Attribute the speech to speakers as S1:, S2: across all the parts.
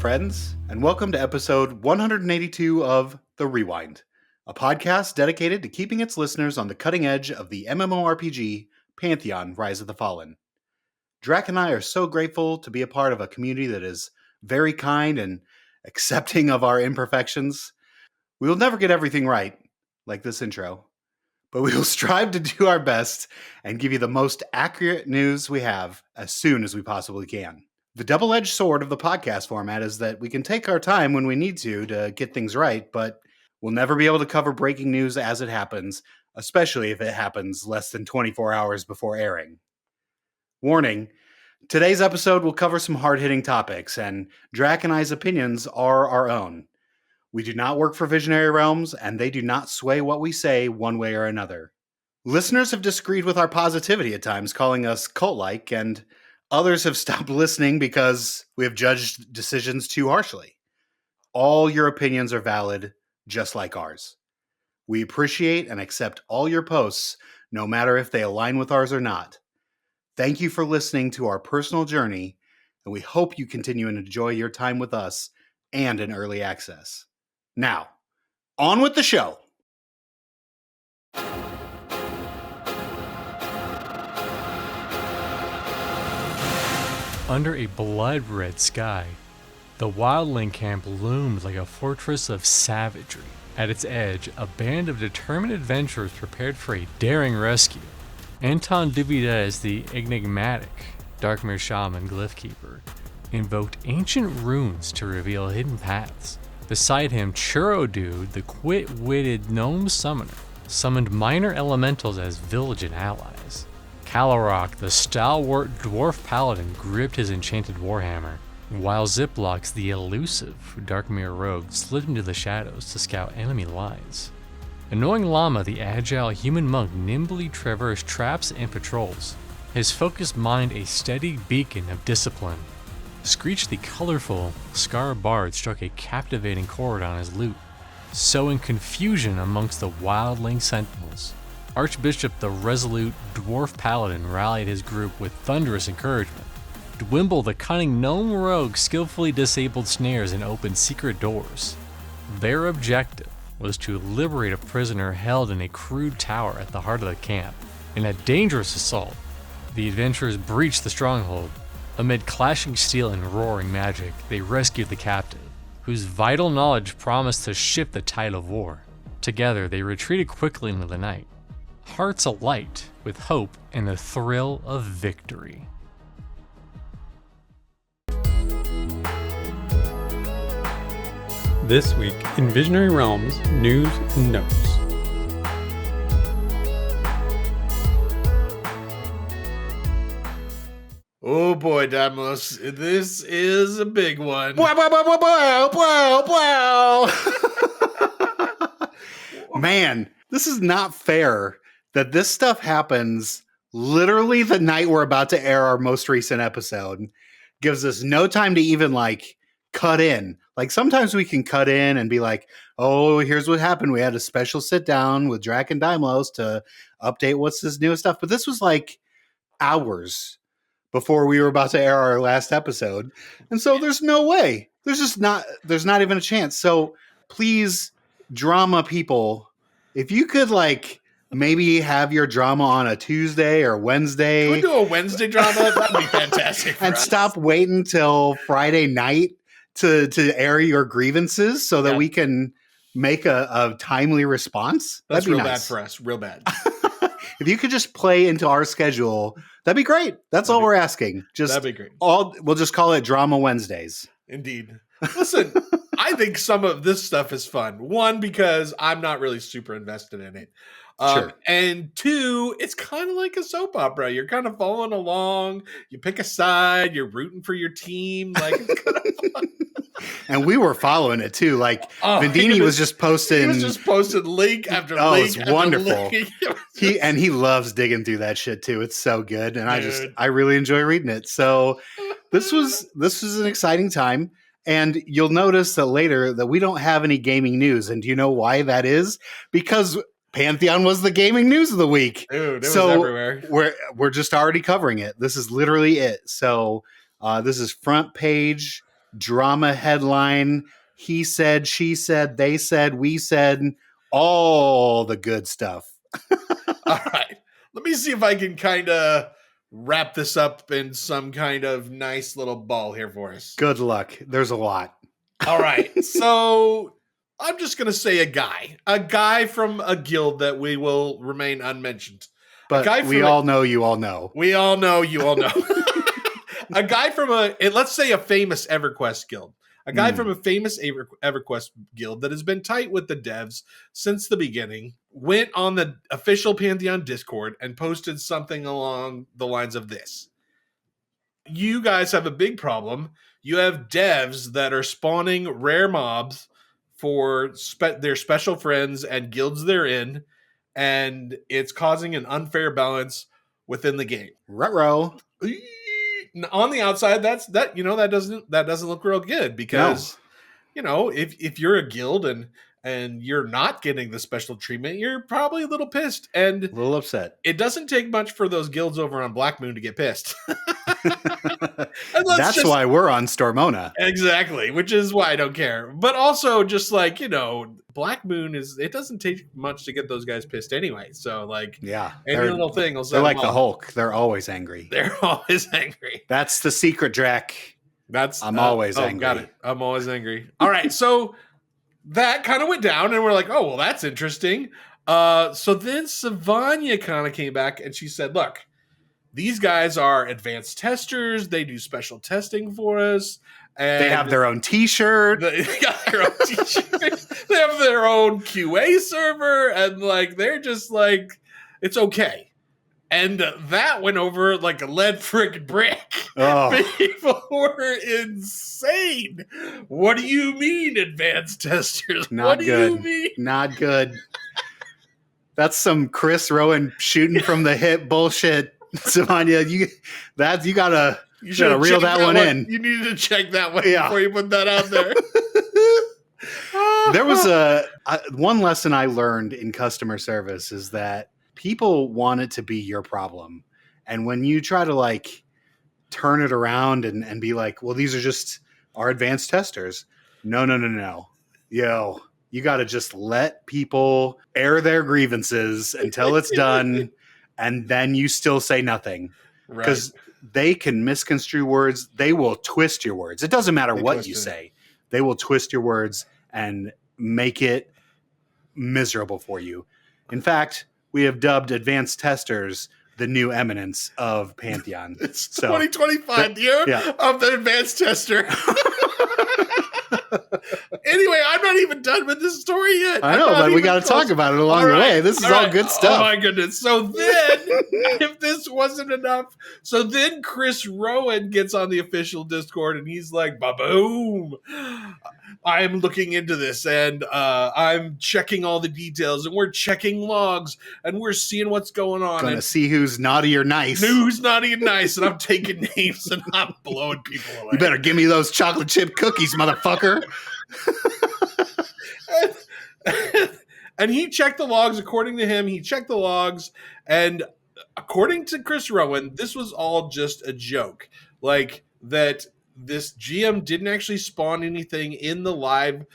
S1: friends, and welcome to episode 182 of The Rewind, a podcast dedicated to keeping its listeners on the cutting edge of the MMORPG Pantheon Rise of the Fallen. Draq and I are so grateful to be a part of a community that is very kind and accepting of our imperfections. We will never get everything right, like this intro, but we will strive to do our best and give you the most accurate news we have as soon as we possibly can. The double-edged sword of the podcast format is that we can take our time when we need to get things right, but we'll never be able to cover breaking news as it happens, especially if it happens less than 24 hours before airing. Warning, today's episode will cover some hard-hitting topics, and Draq and I's opinions are our own. We do not work for Visionary Realms, and they do not sway what we say one way or another. Listeners have disagreed with our positivity at times, calling us cult-like, and others have stopped listening because we have judged decisions too harshly. All your opinions are valid, just like ours. We appreciate and accept all your posts, no matter if they align with ours or not. Thank you for listening to our personal journey, and we hope you continue and enjoy your time with us and in early access. Now, on with the show.
S2: Under a blood-red sky, the wildling camp loomed like a fortress of savagery. At its edge, a band of determined adventurers prepared for a daring rescue. Anton Duvidez, the enigmatic Darkmere Shaman Glyphkeeper, invoked ancient runes to reveal hidden paths. Beside him, Churro Dude, the quick-witted gnome summoner, summoned minor elementals as vigilant allies. Calorok, the stalwart dwarf paladin, gripped his enchanted warhammer, while Ziplox, the elusive Darkmere rogue, slid into the shadows to scout enemy lines. Annoying Llama, the agile human monk, nimbly traversed traps and patrols, his focused mind a steady beacon of discipline. Screech, the colorful Scar Bard, struck a captivating chord on his lute, sowing confusion amongst the wildling sentinels. Archbishop, the resolute dwarf paladin, rallied his group with thunderous encouragement. Dwimble, the cunning gnome rogue, skillfully disabled snares and opened secret doors. Their objective was to liberate a prisoner held in a crude tower at the heart of the camp. In a dangerous assault, the adventurers breached the stronghold. Amid clashing steel and roaring magic, they rescued the captive, whose vital knowledge promised to shift the tide of war. Together, they retreated quickly into the night, hearts alight with hope and the thrill of victory.
S3: This week in Visionary Realms News and Notes.
S4: Oh boy, Damos, this is a big one.
S1: Wow, wow, wow, wow, wow, wow, wow. Man, this is not fair that this stuff happens literally the night we're about to air our most recent episode. Gives us no time to even cut in. Like sometimes we can cut in and be like, oh, here's what happened. We had a special sit down with Draq and Daimlos to update what's this newest stuff. But this was like hours before we were about to air our last episode. And so there's no way. There's not even a chance. So please, drama people, if you could maybe have your drama on a Tuesday or Wednesday.
S4: Can we do a Wednesday drama? That'd be fantastic.
S1: And stop waiting till Friday night to air your grievances so that we can make a timely response.
S4: That's
S1: that'd be
S4: real
S1: nice.
S4: bad for us. Real bad.
S1: If you could just play into our schedule, that'd be great. That's all we're asking.
S4: That'd be great.
S1: We'll just call it Drama Wednesdays.
S4: Indeed. Listen, I think some of this stuff is fun. One, because I'm not really super invested in it.
S1: Sure.
S4: And two, it's kind of like a soap opera. You're kind of following along. You pick a side. You're rooting for your team. It's kind of fun.
S1: And we were following it too. Vendini was just posting.
S4: He was just posting link after link.
S1: Oh, it's wonderful. He loves digging through that shit too. It's so good, and I really enjoy reading it. So this was an exciting time. And you'll notice that later that we don't have any gaming news. And do you know why that is? Because Pantheon was the gaming news of the week.
S4: Dude, it was everywhere.
S1: We're just already covering it. This is literally it. So this is front page drama headline. He said, she said, they said, we said, all the good stuff.
S4: All right. Let me see if I can kind of wrap this up in some kind of nice little ball here for us.
S1: Good luck. There's a lot.
S4: All right. So I'm just going to say a guy from a guild that we will remain unmentioned.
S1: But we all know you all know.
S4: We all know you all know. A guy from let's say a famous EverQuest guild. A guy from a famous EverQuest guild that has been tight with the devs since the beginning went on the official Pantheon Discord and posted something along the lines of this. You guys have a big problem. You have devs that are spawning rare mobs for their special friends and guilds they're in, and it's causing an unfair balance within the game.
S1: Ruh-roh.
S4: On the outside, that doesn't look real good because if you're a guild and you're not getting the special treatment, you're probably a little pissed and
S1: a little upset.
S4: It doesn't take much for those guilds over on Black Moon to get pissed.
S1: That's why we're on Stormona.
S4: Exactly, which is why I don't care. But also just like, Black Moon it doesn't take much to get those guys pissed anyway. So like,
S1: yeah,
S4: any little thing will
S1: they're like the Hulk. They're always angry.
S4: They're always angry.
S1: That's the secret, Draq. I'm always angry.
S4: Got it. I'm always angry. All right, so that kind of went down and we're like, oh, well, that's interesting. So then Savanya kind of came back and she said, look, these guys are advanced testers. They do special testing for us. And
S1: they have their own t-shirt.
S4: They got their own t-shirt. They have their own QA server. And like, they're just like, it's okay. And that went over like a lead frick brick.
S1: Oh.
S4: People were insane. What do you mean, advanced testers?
S1: Not
S4: what
S1: good.
S4: do you mean?
S1: Not good. That's some Chris Rowan shooting from the hip bullshit. Savanya, you gotta reel that one in.
S4: You needed to check that one before you put that out there.
S1: There was one lesson I learned in customer service is that people want it to be your problem. And when you try to like turn it around and be like, well, these are just our advanced testers. No. Yo, you got to just let people air their grievances until it's done. And then you still say nothing. Because they can misconstrue words. They will twist your words. It doesn't matter what you say. They will twist your words and make it miserable for you. In fact, we have dubbed advanced testers the new eminence of Pantheon.
S4: It's 2025 year of the advanced tester. Anyway, I'm not even done with this story yet.
S1: I know, but we got to talk about it along the way. This is all good stuff.
S4: Oh my goodness. So then, if this wasn't enough, so then Chris Rowan gets on the official Discord and he's like, ba-boom. I'm looking into this and I'm checking all the details and we're checking logs and we're seeing what's going on.
S1: Gonna see who's naughty or nice.
S4: Who's naughty and nice, and I'm taking names and I'm blowing people away.
S1: You better give me those chocolate chip cookies, motherfucker.
S4: And he checked the logs. According to him, he checked the logs, and according to Chris Rowan, this was all just a joke. Like that this GM didn't actually spawn anything in the live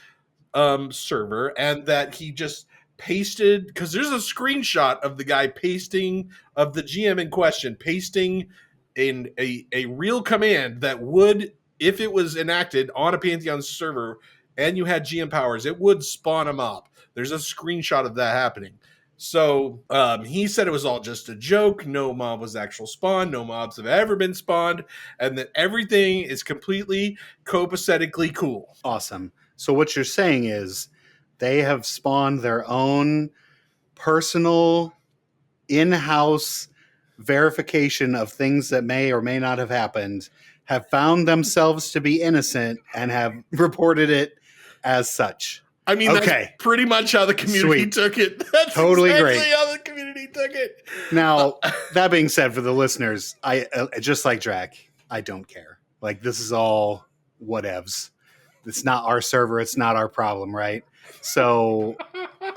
S4: server, and that he just pasted, because there's a screenshot of the guy pasting, of the GM in question, pasting in a real command that would, if it was enacted on a Pantheon server and you had GM powers, it would spawn a mob. There's a screenshot of that happening. So he said it was all just a joke. No mob was actual spawn. No mobs have ever been spawned. And that everything is completely copacetically cool.
S1: Awesome. So what you're saying is they have spawned their own personal in-house verification of things that may or may not have happened, have found themselves to be innocent, and have reported it as such.
S4: I mean, that's pretty much how the community took it. That's
S1: totally
S4: exactly
S1: great.
S4: how the community took it.
S1: Now, that being said, for the listeners, I just like Draq, I don't care. Like, this is all whatevs. It's not our server. It's not our problem, right? So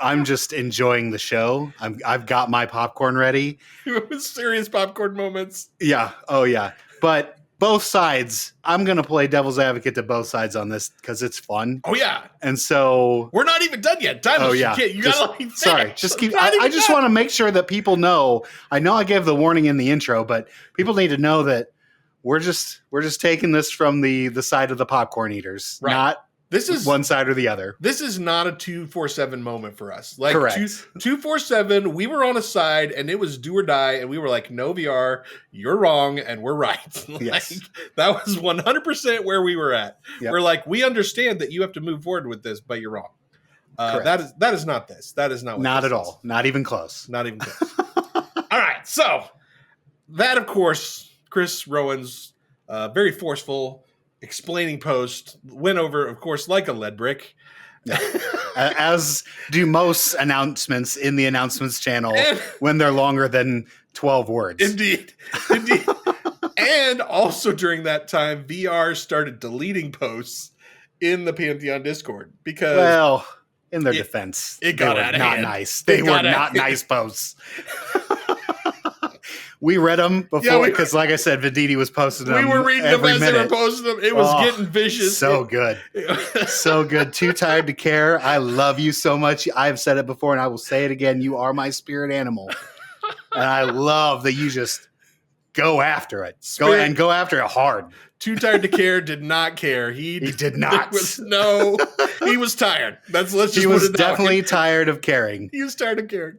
S1: I'm just enjoying the show. I've got my popcorn ready.
S4: Serious popcorn moments.
S1: Yeah. Oh, yeah. But both sides. I'm going to play devil's advocate to both sides on this because it's fun.
S4: Oh yeah,
S1: and so
S4: we're not even done yet. Time you gotta let me finish.
S1: Sorry, just keep. I just want to make sure that people know. I know I gave the warning in the intro, but people need to know that we're just taking this from the side of the popcorn eaters, not. This is one side or the other.
S4: This is not a 247 moment for us. Like
S1: correct.
S4: 247, we were on a side and it was do or die, and we were like, no VR, you're wrong and we're right.
S1: Yes.
S4: Like, that was 100% where we were at. Yep. We're like, we understand that you have to move forward with this, but you're wrong. That is not this. That is not what
S1: not
S4: this
S1: at
S4: is.
S1: all. Not even close.
S4: Not even close. All right. So that, of course, Chris Rowan's very forceful explaining post went over, of course, like a lead brick.
S1: Yeah. As do most announcements in the announcements channel when they're longer than 12 words.
S4: Indeed. And also during that time, VR started deleting posts in the Pantheon Discord because,
S1: well, in their defense,
S4: it got out of hand.
S1: Nice. They were not nice posts. We read them before because, like I said, Venditti was posting them.
S4: We were reading them as they were posting them. It was getting vicious.
S1: So good. So good. Too tired to care. I love you so much. I've said it before and I will say it again. You are my spirit animal. And I love that you just go after it. Go after it hard.
S4: Too tired to care, did not care. He
S1: did not.
S4: He was tired.
S1: He was definitely tired of caring.
S4: He was tired of caring.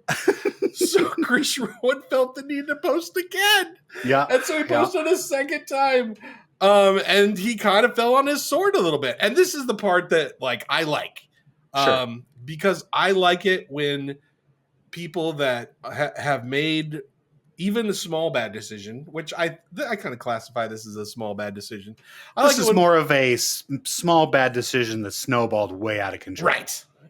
S4: So Chris Rowan felt the need to post again.
S1: Yeah.
S4: And so he posted a second time. And he kind of fell on his sword a little bit. And this is the part that I like.
S1: Sure.
S4: Because I like it when people that have made even a small bad decision, which I kind of classify this as a small bad decision.
S1: This is more of a small bad decision that snowballed way out of control.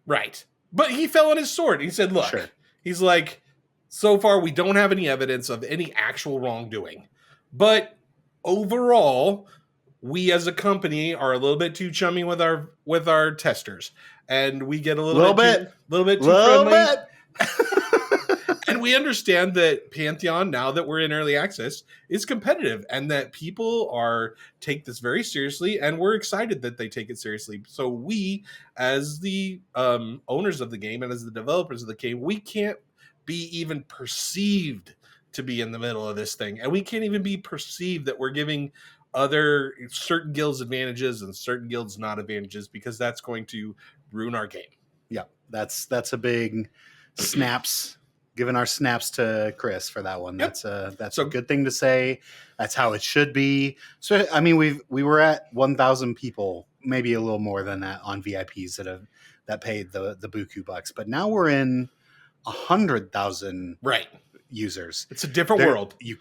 S4: Right. But he fell on his sword. He said, look, he's like, so far we don't have any evidence of any actual wrongdoing. But overall, we as a company are a little bit too chummy with our testers. And we get a little bit too friendly. And we understand that Pantheon, now that we're in early access, is competitive and that people take this very seriously, and we're excited that they take it seriously. So we, as the owners of the game and as the developers of the game, we can't be even perceived to be in the middle of this thing. And we can't even be perceived that we're giving other certain guilds advantages and certain guilds not advantages, because that's going to ruin our game.
S1: Yeah, that's a big snaps. Giving our snaps to Chris for that one. Yep. That's a good thing to say. That's how it should be. So I mean, we were at 1,000 people, maybe a little more than that, on VIPs that paid the buku bucks. But now we're in 100,000 users.
S4: It's a different world.
S1: We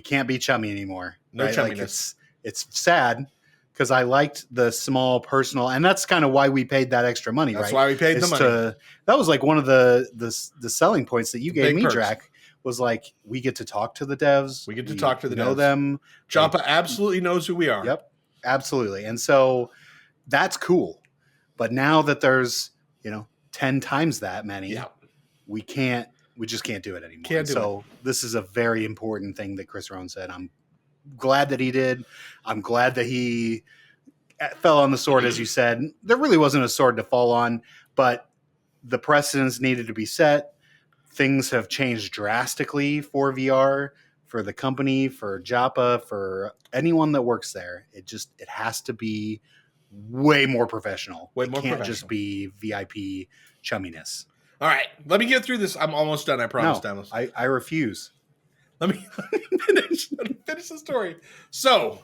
S1: can't be chummy anymore.
S4: No chumminess.
S1: It's sad. Because I liked the small personal, and that's kind of why we paid that extra money.
S4: That's why we paid the money.
S1: That was like one of the selling points that you gave me, Draq, was like, we get to talk to the devs.
S4: We get to talk to the devs.
S1: Know them.
S4: Joppa absolutely knows who we are.
S1: Yep, absolutely. And so that's cool. But now that there's 10 times that many, we just can't do it anymore. This is a very important thing that Chris Rowan said. I'm glad that he did. I'm glad that he fell on the sword, as you said. There really wasn't a sword to fall on, but the precedents needed to be set. Things have changed drastically for VR, for the company, for Joppa, for anyone that works there. It has to be way more professional. It can't just be VIP chumminess.
S4: All right, let me get through this. I'm almost done. I promise.
S1: No, I refuse.
S4: Let me finish the story. So,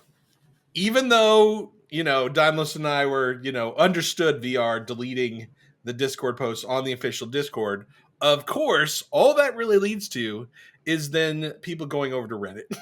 S4: even though, Daimless and I were, understood VR deleting the Discord posts on the official Discord, of course, all that really leads to is then people going over to Reddit.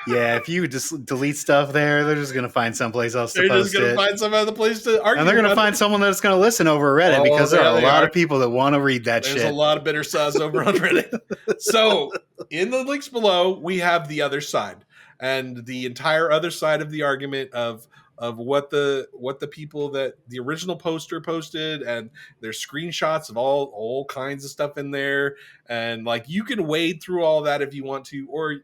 S1: Yeah, if you just delete stuff there, they're just going to find someplace else to post it.
S4: They're just going to find some other place to argue.
S1: And they're going to find someone that's going to listen over Reddit, because there are a lot of people that want to read that shit.
S4: There's a lot of bitter sauce over on Reddit. So, in the links below, we have the other side. And the entire other side of the argument of what the people that the original poster posted, and there's screenshots of all kinds of stuff in there. And you can wade through all that if you want to,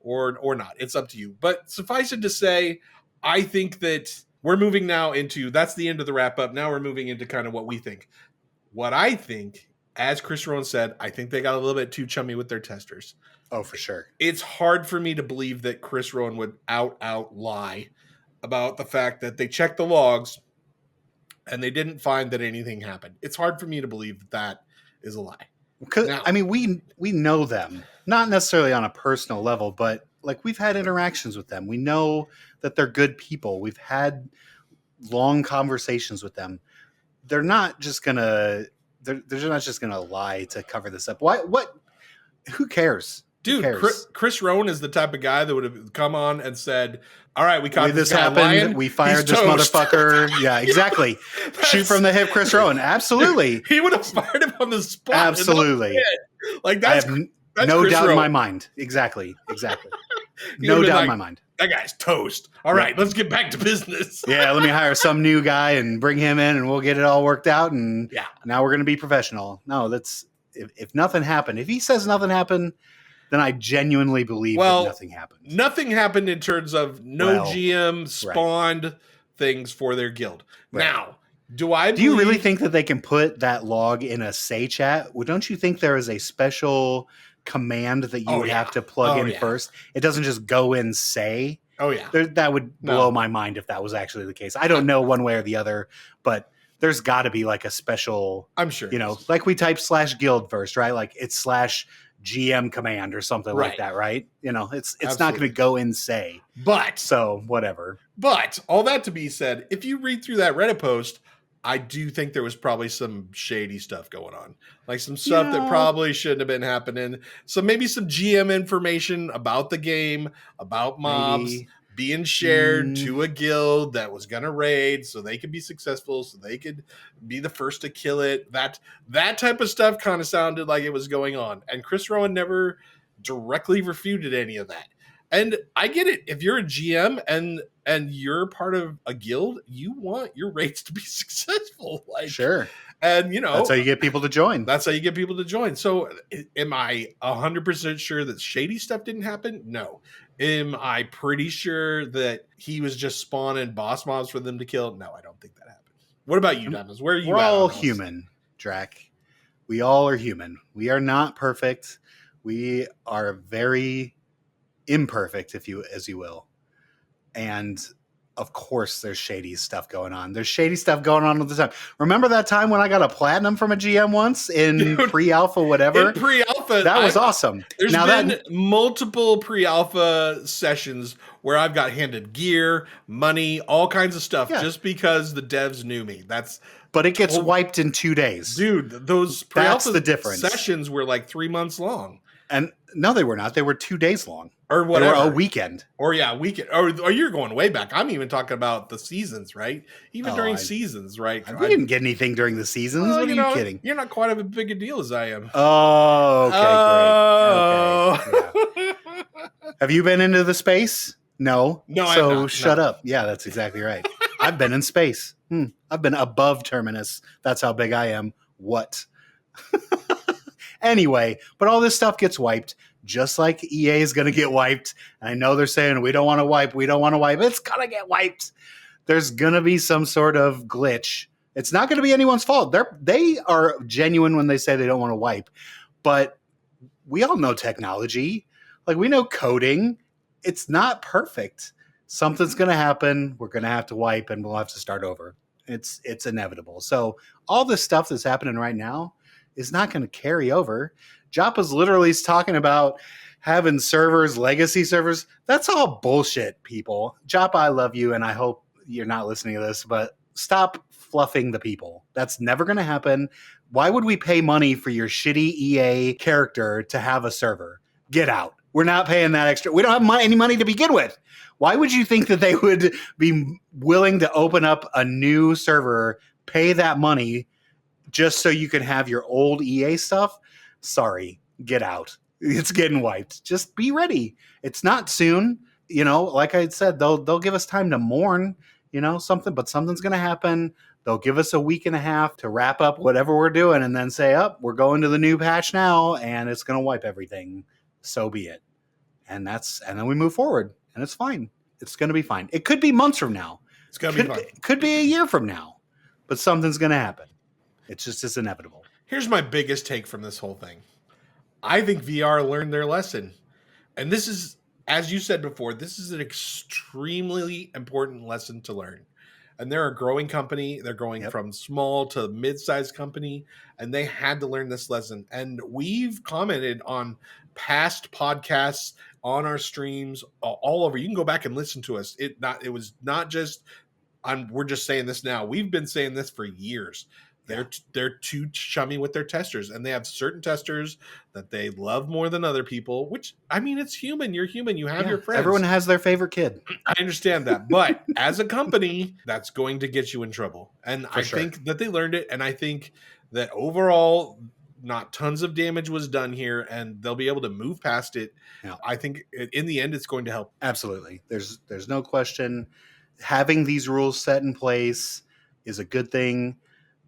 S4: or not. It's up to you. But suffice it to say, I think that we're moving now into, that's the end of the wrap up. Now we're moving into kind of what we think. What I think, as Chris Rowan said, I think they got a little bit too chummy with their testers.
S1: Oh, for sure.
S4: It's hard for me to believe that Chris Rowan would out lie about the fact that they checked the logs and they didn't find that anything happened. It's hard for me to believe that that is a lie.
S1: Now, I mean, we know them, not necessarily on a personal level, but like we've had interactions with them. We know that they're good people. We've had long conversations with them. They're not just gonna lie to cover this up. Why? What? Who cares?
S4: Dude,
S1: Who cares?
S4: Chris Rowan is the type of guy that would have come on and said, all right, we caught
S1: this
S4: guy
S1: happened.
S4: lying.
S1: We fired
S4: He's
S1: this
S4: toast."
S1: motherfucker. Yeah, exactly. Shoot from the hip, Chris Rowan. Absolutely.
S4: He would have fired him on the spot.
S1: Absolutely.
S4: Like
S1: I
S4: that's
S1: have
S4: that's
S1: no
S4: Chris
S1: doubt in
S4: Rowan.
S1: my mind. Exactly.
S4: He
S1: No
S4: would've been
S1: doubt in
S4: like,
S1: my mind.
S4: That guy's toast. All right, let's get back to business.
S1: Yeah, let me hire some new guy and bring him in and we'll get it all worked out. And
S4: Yeah.
S1: now we're going to be professional. No, that's if nothing happened. If he says nothing happened, then I genuinely believe that nothing happened.
S4: Nothing happened in terms of no
S1: Well,
S4: GM spawned things for their guild.
S1: Right.
S4: Now, do
S1: you really think that they can put that log in a say chat? Well, don't you think there is a special command that you would have to plug in first? It doesn't just go in say.
S4: Oh, yeah.
S1: That would blow my mind if that was actually the case. I don't know one way or the other, but there's got to be like a special,
S4: I'm sure,
S1: like we type /guild first, right? Like it's /GM command or something like that, right? It's not going to go in say.
S4: But
S1: so whatever.
S4: But all that to be said, if you read through that Reddit post, I do think there was probably some shady stuff going on, like some stuff that probably shouldn't have been happening. So maybe some GM information about the game, about mobs being shared to a guild that was going to raid so they could be successful, so they could be the first to kill it. That type of stuff kind of sounded like it was going on. And Chris Rowan never directly refuted any of that. And I get it. If you're a GM and you're part of a guild, you want your raids to be successful. Like,
S1: sure.
S4: And,
S1: that's how you get people to join.
S4: That's how you get people to join. So am I 100% sure that shady stuff didn't happen? No. Am I pretty sure that he was just spawning boss mobs for them to kill? No, I don't think that happened. What about you, Diamonds? Where are you?
S1: We're all human, Draq. We all are human. We are not perfect. We are very imperfect, as you will. And of course there's shady stuff going on. There's shady stuff going on all the time. Remember that time when I got a platinum from a GM once in pre-alpha whatever?
S4: In pre-alpha.
S1: That was awesome.
S4: There's been multiple pre-alpha sessions where I've got handed gear, money, all kinds of stuff just because the devs knew me.
S1: But it gets wiped in 2 days.
S4: Dude, those pre-alpha
S1: the difference.
S4: Sessions were like 3 months long.
S1: And no, they were not. They were 2 days long.
S4: Or whatever.
S1: They were a weekend.
S4: Weekend. Or you're going way back. I'm even talking about the seasons, right? Even during seasons, right?
S1: We didn't get anything during the seasons. What are you kidding?
S4: You're not quite as big a deal as I am.
S1: Oh, okay, great. Okay. Yeah. Have you been into the space? No.
S4: No,
S1: so
S4: I'm not.
S1: Shut up. Yeah, that's exactly right. I've been in space. I've been above Terminus. That's how big I am. What? Anyway, but all this stuff gets wiped, just like EA is going to get wiped. And I know they're saying, we don't want to wipe. It's going to get wiped. There's going to be some sort of glitch. It's not going to be anyone's fault. They are genuine when they say they don't want to wipe. But we all know technology. Like, we know coding. It's not perfect. Something's going to happen. We're going to have to wipe, and we'll have to start over. It's inevitable. So all this stuff that's happening right now is not going to carry over. Joppa's literally talking about having servers, legacy servers. That's all bullshit, people. Joppa, I love you, and I hope you're not listening to this, but stop fluffing the people. That's never going to happen. Why would we pay money for your shitty EA character to have a server? Get out. We're not paying that extra. We don't have any money to begin with. Why would you think that they would be willing to open up a new server, pay that money, just so you can have your old EA stuff? Sorry, get out. It's getting wiped. Just be ready. It's not soon. Like I said, they'll give us time to mourn, something's going to happen. They'll give us a week and a half to wrap up whatever we're doing and then say, we're going to the new patch now and it's going to wipe everything. So be it. and then we move forward, and it's fine. It's going to be fine. It could be months from now.
S4: It's going to be fine.
S1: Could be a year from now, but something's going to happen. It's inevitable.
S4: Here's my biggest take from this whole thing. I think VR learned their lesson. And this is, as you said before, this is an extremely important lesson to learn. And they're a growing company. They're going from small to mid-sized company, and they had to learn this lesson. And we've commented on past podcasts on our streams all over. You can go back and listen to us. It was not just we're just saying this now. We've been saying this for years. They're too chummy with their testers, and they have certain testers that they love more than other people, which, I mean, it's human. You're human. You have your friends.
S1: Everyone has their favorite kid.
S4: I understand that. But as a company, that's going to get you in trouble. And I think that they learned it. And I think that overall, not tons of damage was done here, and they'll be able to move past it. Yeah. I think in the end, it's going to help.
S1: Absolutely. There's no question. Having these rules set in place is a good thing.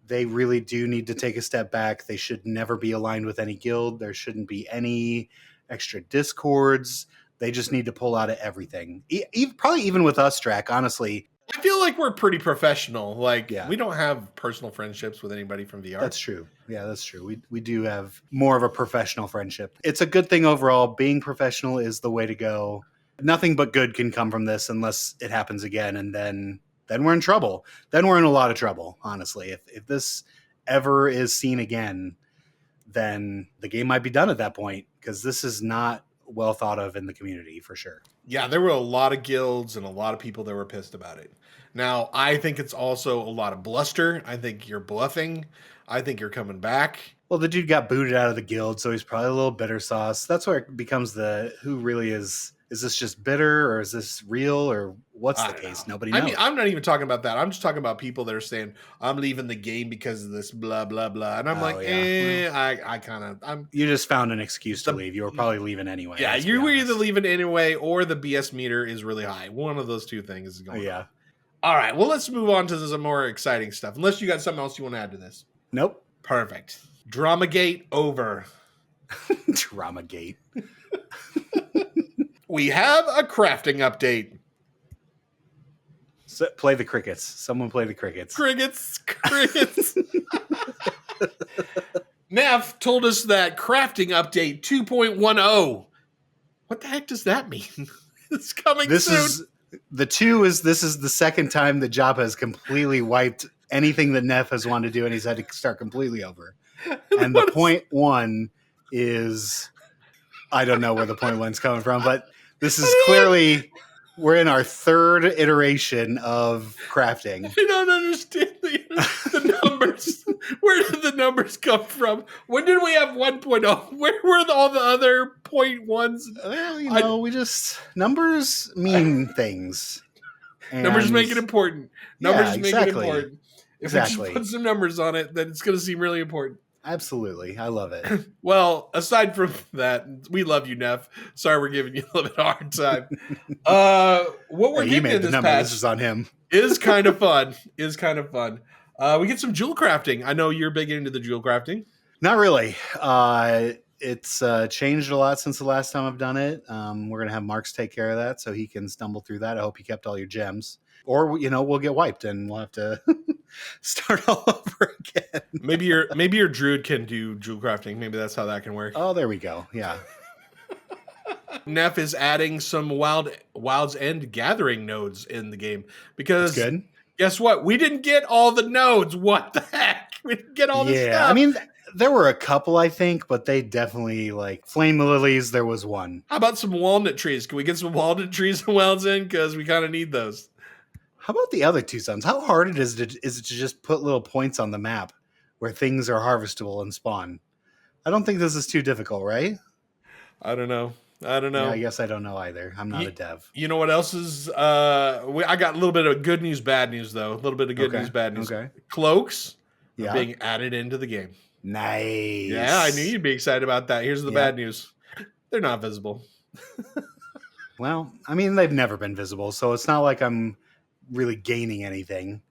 S1: They really do need to take a step back. They should never be aligned with any guild. There shouldn't be any extra discords. They just need to pull out of everything. Probably even with us, Draq, honestly.
S4: I feel like we're pretty professional. We don't have personal friendships with anybody from VR.
S1: That's true. Yeah, that's true. We do have more of a professional friendship. It's a good thing overall. Being professional is the way to go. Nothing but good can come from this unless it happens again, and then we're in trouble. Then we're in a lot of trouble, honestly. If this ever is seen again, then the game might be done at that point, because this is not well thought of in the community for sure.
S4: Yeah, there were a lot of guilds and a lot of people that were pissed about it. Now, I think it's also a lot of bluster. I think you're bluffing. I think you're coming back.
S1: Well, the dude got booted out of the guild, so he's probably a little bitter sauce. That's where it becomes who really is this just bitter, or is this real, or what's the case? Nobody knows.
S4: I mean, I'm not even talking about that. I'm just talking about people that are saying, I'm leaving the game because of this blah, blah, blah. And I'm
S1: you just found an excuse to leave. You were probably leaving anyway.
S4: Yeah, you were either leaving anyway, or the BS meter is really high. One of those two things is going on. All right, well, let's move on to some more exciting stuff. Unless you got something else you want to add to this.
S1: Nope.
S4: Perfect. Dramagate over.
S1: Dramagate.
S4: We have a crafting update.
S1: So, play the crickets. Someone play the crickets.
S4: Crickets. Neff told us that crafting update 2.10. What the heck does that mean? It's coming soon.
S1: This is the second time that Joppa has completely wiped anything that Neff has wanted to do, and he's had to start completely over. And the point one is, I don't know where the point one's coming from, but this is clearly, we're in our third iteration of crafting.
S4: I don't understand the numbers. Where did the numbers come from? When did we have 1.0? Where were all the other 0.1s?
S1: Well, we just, numbers mean things.
S4: Numbers make it important. Numbers make it important. If we
S1: just
S4: put some numbers on it, then it's going to seem really important.
S1: Absolutely. I love it.
S4: Well, aside from that, we love you, Neff. Sorry we're giving you a little bit of a hard time. What we're getting in this patch
S1: this is on him.
S4: is kind of fun. We get some jewel crafting. I know you're big into the jewel crafting.
S1: Not really. It's changed a lot since the last time I've done it. We're going to have Marks take care of that so he can stumble through that. I hope he kept all your gems. Or, we'll get wiped and we'll have to start all over again.
S4: Maybe your druid can do jewel crafting. Maybe that's how that can work.
S1: Oh, there we go. Yeah.
S4: Neff is adding some Wild's End gathering nodes in the game because
S1: that's good.
S4: Guess what? We didn't get all the nodes. What the heck? We didn't get all this stuff.
S1: I mean, there were a couple, I think, but they definitely, Flame Lilies, there was one.
S4: How about some walnut trees? Can we get some walnut trees in Wild's End? Because we kind of need those.
S1: How about the other two zones? How hard is it to just put little points on the map where things are harvestable and spawn? I don't think this is too difficult, right?
S4: I don't know.
S1: Yeah, I guess I don't know either. I'm not a dev.
S4: You know what else is? I got a little bit of good news, bad news, though. A little bit of good news, bad news. Okay. Cloaks are being added into the game.
S1: Nice.
S4: Yeah, I knew you'd be excited about that. Here's the bad news. They're not visible.
S1: Well, I mean, they've never been visible, so it's not like I'm really gaining anything.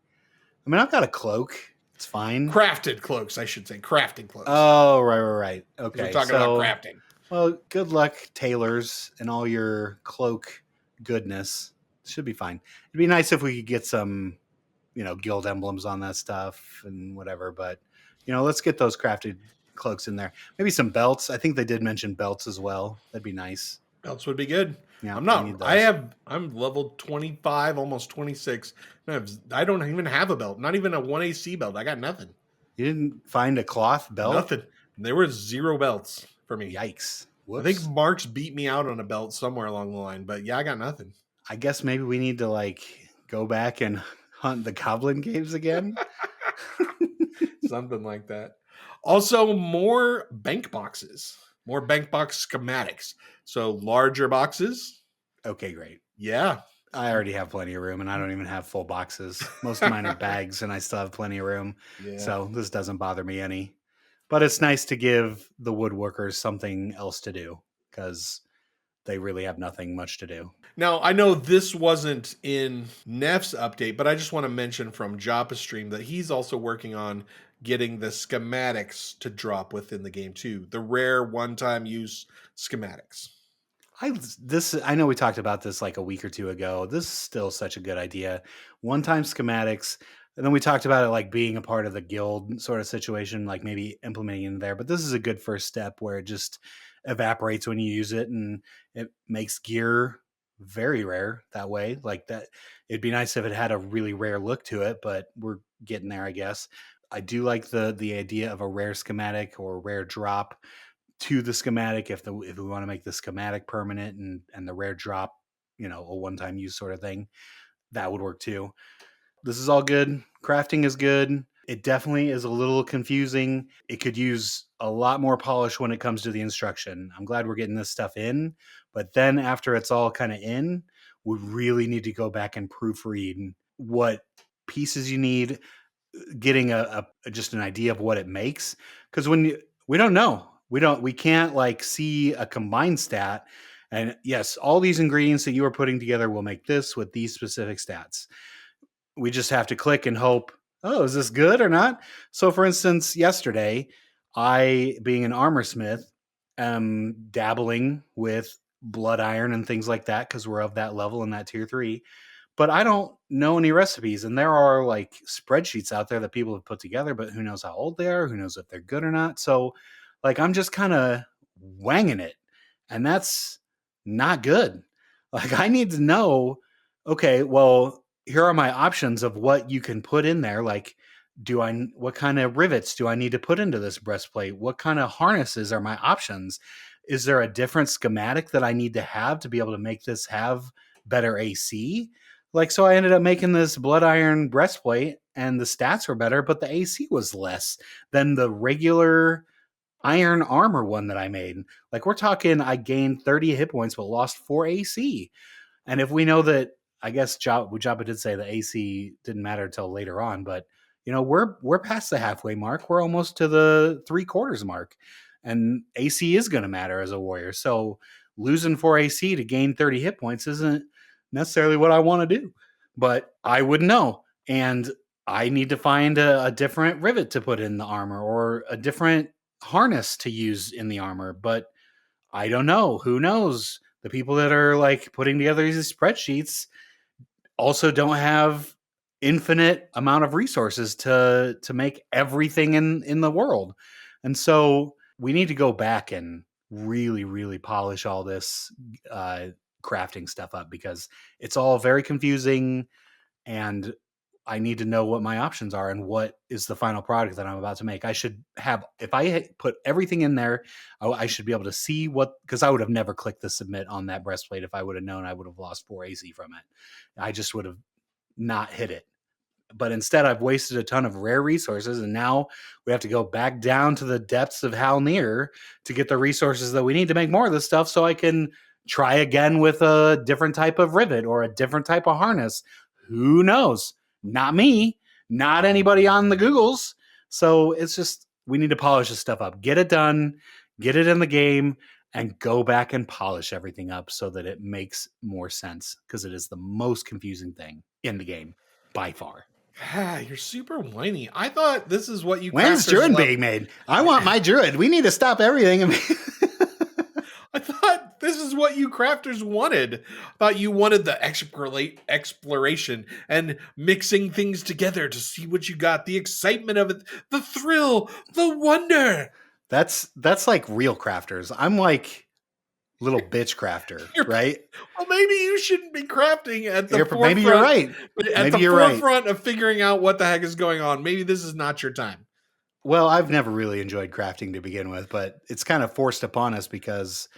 S1: I mean, I've got a cloak. It's fine.
S4: Crafted cloaks, I should say. Crafted cloaks.
S1: Oh, right. Okay.
S4: We're talking about crafting.
S1: Well, good luck, tailors, and all your cloak goodness. Should be fine. It'd be nice if we could get some, guild emblems on that stuff and whatever. But let's get those crafted cloaks in there. Maybe some belts. I think they did mention belts as well. That'd be nice.
S4: Belts would be good.
S1: Yeah,
S4: I'm
S1: we
S4: not.
S1: need those.
S4: I'm level 25, almost 26. I don't even have a belt. Not even a 1AC belt. I got nothing.
S1: You didn't find a cloth belt?
S4: Nothing. There were 0 belts for me.
S1: Yikes. Whoops.
S4: I think Mark's beat me out on a belt somewhere along the line, but yeah, I got nothing.
S1: I guess maybe we need to go back and hunt the goblin caves again.
S4: Something like that. Also, more bank boxes, more bank box schematics. So larger boxes.
S1: Okay, great.
S4: Yeah.
S1: I already have plenty of room, and I don't even have full boxes. Most of mine are bags, and I still have plenty of room.
S4: Yeah.
S1: So this doesn't bother me any. But it's nice to give the woodworkers something else to do because they really have nothing much to do.
S4: Now, I know this wasn't in Neff's update, but I just want to mention from Joppa Stream that he's also working on getting the schematics to drop within the game too. The rare one-time use schematics.
S1: I know we talked about this like a week or two ago. This is still such a good idea. One-time schematics. And then we talked about it like being a part of the guild sort of situation, like maybe implementing in there. But this is a good first step where it just evaporates when you use it, and it makes gear very rare that way. Like that, it'd be nice if it had a really rare look to it, but we're getting there, I guess. I do like the idea of a rare schematic or rare drop to the schematic if we want to make the schematic permanent and the rare drop, a one-time use sort of thing. That would work too. This is all good. Crafting is good. It definitely is a little confusing. It could use a lot more polish when it comes to the instruction. I'm glad we're getting this stuff in, but then after it's all kind of in, we really need to go back and proofread what pieces you need, getting just an idea of what it makes. Because we don't know. We can't see a combined stat. And yes, all these ingredients that you are putting together will make this with these specific stats. We just have to click and hope, oh, is this good or not? So for instance, yesterday, I, being an armor smith, am dabbling with blood iron and things like that because we're of that level in that tier 3. But I don't know any recipes, and there are spreadsheets out there that people have put together, but who knows how old they are, who knows if they're good or not. So I'm just kind of wanging it, and that's not good. I need to know, okay, well, here are my options of what you can put in there. What kind of rivets do I need to put into this breastplate? What kind of harnesses are my options? Is there a different schematic that I need to have to be able to make this have better AC? So I ended up making this blood iron breastplate and the stats were better, but the AC was less than the regular iron armor one that I made. We're talking, I gained 30 hit points, but lost 4 AC. And if we know that, I guess Joppa did say the AC didn't matter until later on, but we're past the halfway mark. We're almost to the 3/4 mark, and AC is going to matter as a warrior. So losing 4 AC to gain 30 hit points isn't necessarily what I want to do, but I wouldn't know. And I need to find a different rivet to put in the armor or a different harness to use in the armor, but I don't know. Who knows? The people that are putting together these spreadsheets also don't have infinite amount of resources to make everything in the world. And so we need to go back and really, really polish all this crafting stuff up because it's all very confusing, and I need to know what my options are and what is the final product that I'm about to make. I should have, if I put everything in there, I should be able to see because I would have never clicked the submit on that breastplate. If I would have known, I would have lost 4 AC from it. I just would have not hit it. But instead, I've wasted a ton of rare resources, and now we have to go back down to the depths of Halnir to get the resources that we need to make more of this stuff so I can try again with a different type of rivet or a different type of harness. Who knows? Not me, not anybody on the Googles. So it's just, we need to polish this stuff up, get it done, get it in the game, and go back and polish everything up so that it makes more sense, because it is the most confusing thing in the game by far.
S4: You're super whiny. I thought this is what you.
S1: When's druid being made? I want my druid. We need to stop everything.
S4: thought this is what you crafters wanted. I thought you wanted the exploration and mixing things together to see what you got, the excitement of it, the thrill, the wonder.
S1: That's like real crafters. I'm like little bitch crafter, right?
S4: Well, maybe you shouldn't be crafting at the forefront.
S1: Maybe you're right.
S4: At the forefront of figuring out what the heck is going on. Maybe this is not your time.
S1: Well, I've never really enjoyed crafting to begin with, but it's kind of forced upon us because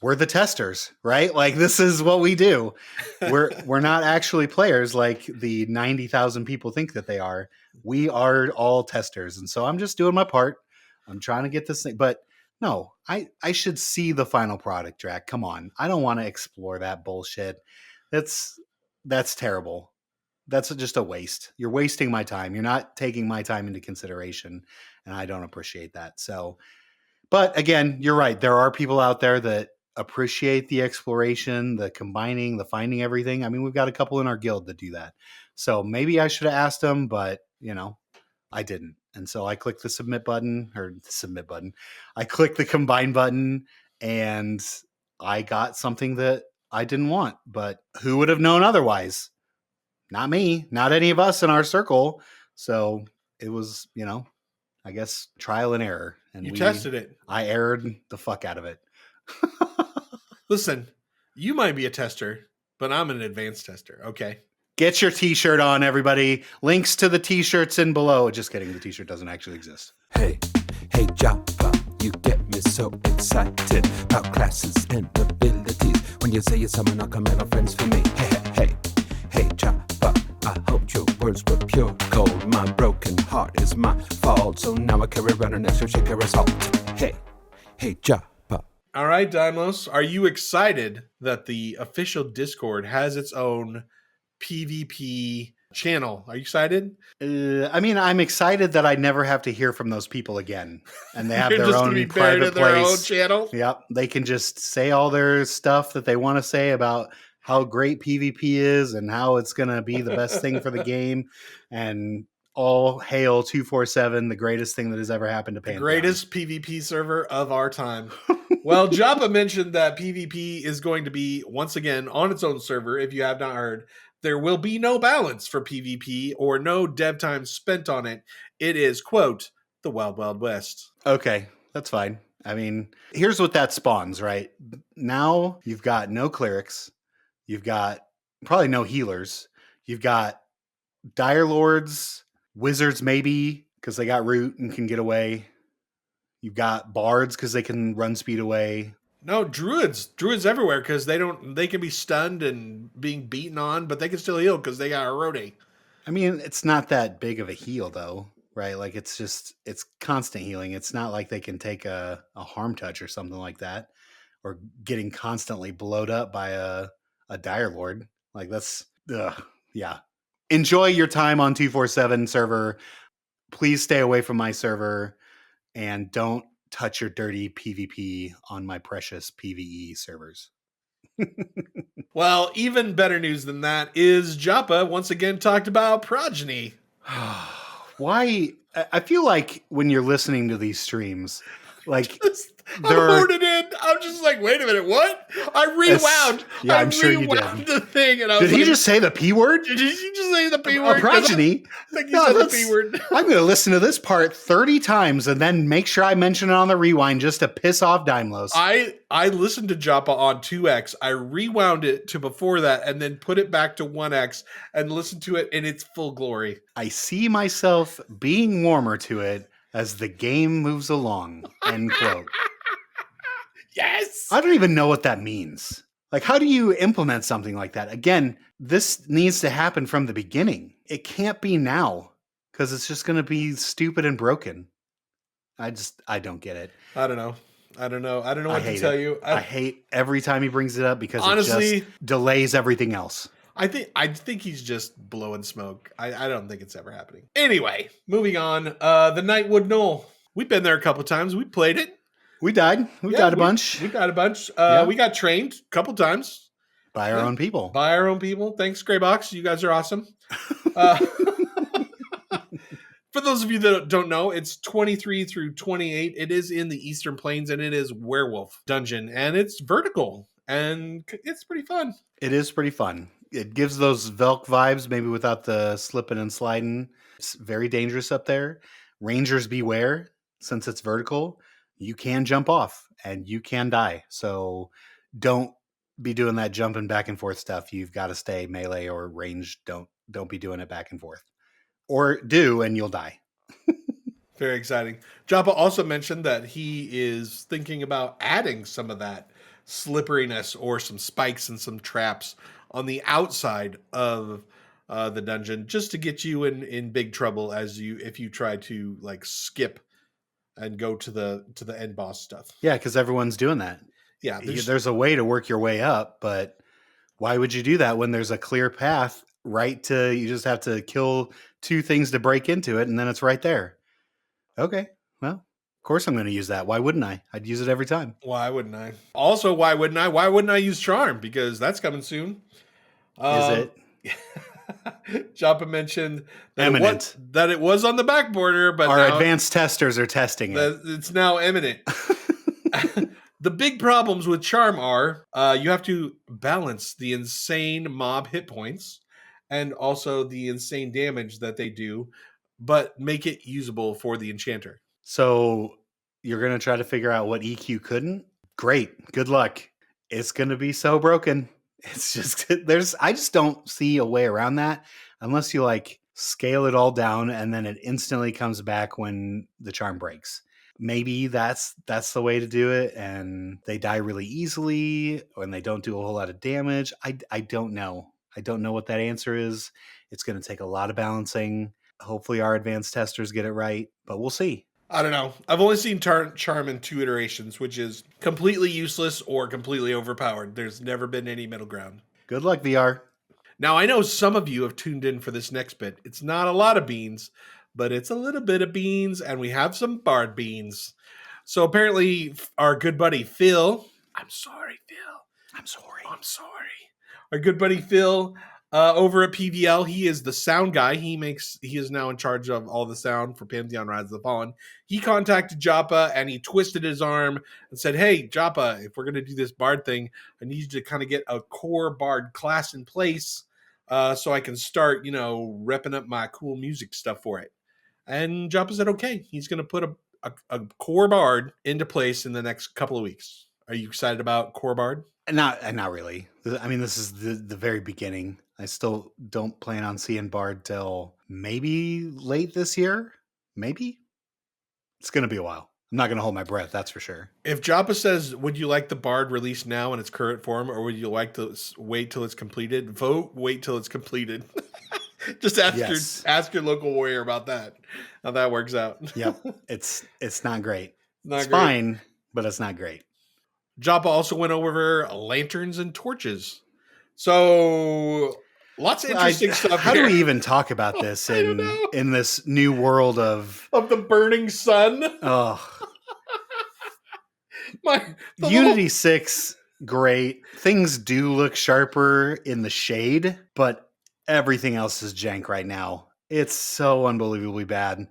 S1: we're the testers, right? Like this is what we do. We're not actually players like the 90,000 people think that they are. We are all testers. And so I'm just doing my part. I'm trying to get this thing, but no, I should see the final product, Draq. Come on. I don't want to explore that bullshit. That's terrible. That's just a waste. You're wasting my time. You're not taking my time into consideration, and I don't appreciate that. So, but again, you're right. There are people out there that appreciate the exploration, the combining, the finding everything. I mean, we've got a couple in our guild that do that. So maybe I should have asked them, but I didn't. And so I clicked the I clicked the combine button and I got something that I didn't want, but who would have known otherwise? Not me, not any of us in our circle. So it was, I guess trial and error. And
S4: you tested it.
S1: I erred the fuck out of it.
S4: Listen, you might be a tester, but I'm an advanced tester. Okay.
S1: Get your t-shirt on, everybody. Links to the t-shirts in below. Just kidding. The t-shirt doesn't actually exist.
S5: Hey, Joppa, you get me so excited about classes and abilities. When you say you're someone, I'll come and friends for me. Hey, Joppa, I hoped your words were pure gold. My broken heart is my fault, so now I carry around an extra shaker of salt. Hey, Joppa.
S4: All right, Dimos, are you excited that the official Discord has its own PvP channel? Are you excited?
S1: I mean, I'm excited that I never have to hear from those people again, and they have
S4: They're
S1: their
S4: just
S1: own
S4: gonna be
S1: private
S4: buried in their own
S1: place.
S4: channel.
S1: Yep, they can just say all their stuff that they want to say about how great PvP is and how it's going to be the best thing for the game, and all hail 247, the greatest thing that has ever happened to Pantheon.
S4: The greatest PvP server of our time. Well, Joppa mentioned that PvP is going to be, once again, on its own server. If you have not heard, there will be no balance for PvP or no dev time spent on it. It is, quote, the Wild Wild West.
S1: Okay, that's fine. I mean, here's what that spawns, right? Now you've got no clerics. You've got probably no healers. You've got Dire Lords, wizards maybe, because they got root and can get away. You've got bards because they can run speed away.
S4: No, druids everywhere because they can be stunned and being beaten on, but they can still heal because they got a roadie.
S1: I mean, it's not that big of a heal though, right? Like it's constant healing. It's not like they can take a harm touch or something like that, or getting constantly blowed up by a Dire Lord. Like that's, yeah. Enjoy your time on 247 server. Please stay away from my server and don't touch your dirty PvP on my precious PvE servers.
S4: Well, even better news than that is Joppa once again talked about Progeny.
S1: Why? I feel like when you're listening to these streams, like
S4: I'm holding in. I'm just like, wait a minute, what? I rewound.
S1: Yeah, I'm sure you did.
S4: The thing, and I was
S1: did he just say the P word?
S4: Did you just say the P word?
S1: Progeny.
S4: I think you said the P word.
S1: I'm going to listen to this part 30 times and then make sure I mention it on the rewind just to piss off Dimlos.
S4: I listened to Joppa on 2x. I rewound it to before that and then put it back to 1x and listened to it in its full glory.
S1: I see myself being warmer to it as the game moves along. End quote.
S4: Yes.
S1: I don't even know what that means. Like, how do you implement something like that? Again, this needs to happen from the beginning. It can't be now because it's just going to be stupid and broken. I don't get it.
S4: I don't know. I don't know what to tell you.
S1: I hate every time he brings it up because
S4: honestly,
S1: it just delays everything else.
S4: I think he's just blowing smoke. I don't think it's ever happening. Anyway, moving on. The Knightwolf Knoll. We've been there a couple times. We played it.
S1: We died. We died a bunch.
S4: We got a bunch. We got trained a couple times.
S1: By our own people.
S4: By our own people. Thanks, Greybox. You guys are awesome. For those of you that don't know, it's 23 through 28. It is in the Eastern Plains, and it is Werewolf Dungeon, and it's vertical, and it's pretty fun.
S1: It is pretty fun. It gives those Velk vibes, maybe without the slipping and sliding. It's very dangerous up there. Rangers beware, since it's vertical. You can jump off and you can die. So don't be doing that jumping back and forth stuff. You've got to stay melee or range. Don't be doing it back and forth. Or do, and you'll die.
S4: Very exciting. Joppa also mentioned that he is thinking about adding some of that slipperiness or some spikes and some traps on the outside of the dungeon, just to get you in big trouble if you try to like skip and go to the end boss stuff.
S1: Yeah, because everyone's doing that.
S4: Yeah,
S1: there's a way to work your way up, but why would you do that when there's a clear path right to, you just have to kill 2 things to break into it, and then it's right there. Okay, well, of course I'm going to use that. Why wouldn't I? I'd use it every time.
S4: Why wouldn't I? Also, why wouldn't I? Why wouldn't I use Charm? Because that's coming soon.
S1: Is it?
S4: Joppa mentioned that
S1: Imminent.
S4: It was on the back border, but
S1: our
S4: now
S1: advanced testers are testing it.
S4: it's now imminent. The big problems with Charm are you have to balance the insane mob hit points and also the insane damage that they do, but make it usable for the enchanter.
S1: So you're going to try to figure out what EQ couldn't? Great. Good luck. It's going to be so broken. It's just, I just don't see a way around that unless you like scale it all down and then it instantly comes back when the charm breaks. Maybe that's the way to do it, and they die really easily and they don't do a whole lot of damage. I don't know. I don't know what that answer is. It's going to take a lot of balancing. Hopefully our advanced testers get it right, but we'll see.
S4: I don't know. I've only seen Charm in 2 iterations, which is completely useless or completely overpowered. There's never been any middle ground.
S1: Good luck, VR.
S4: Now, I know some of you have tuned in for this next bit. It's not a lot of beans, but it's a little bit of beans, and we have some bard beans. So apparently our good buddy Phil... I'm sorry, Phil. I'm sorry. Our good buddy Phil... over at PVL, he is the sound guy. He is now in charge of all the sound for Pantheon Rise of the Fallen. He contacted Joppa and he twisted his arm and said, "Hey, Joppa, if we're going to do this bard thing, I need you to kind of get a core bard class in place so I can start, repping up my cool music stuff for it." And Joppa said, okay, he's going to put a core bard into place in the next couple of weeks. Are you excited about core bard?
S1: Not really. I mean, this is the very beginning. I still don't plan on seeing Bard till maybe late this year. Maybe. It's going to be a while. I'm not going to hold my breath, that's for sure.
S4: If Joppa says, would you like the Bard released now in its current form, or would you like to wait till it's completed? Vote, wait till it's completed. Just ask your local warrior about that, how that works out.
S1: Yep. It's not great.
S4: It's
S1: fine, but it's not great.
S4: Joppa also went over lanterns and torches. So lots of interesting stuff.
S1: How do we even talk about this in this new world of
S4: the burning sun?
S1: Oh, Unity 6, great. Things do look sharper in the shade, but everything else is jank right now. It's so unbelievably bad.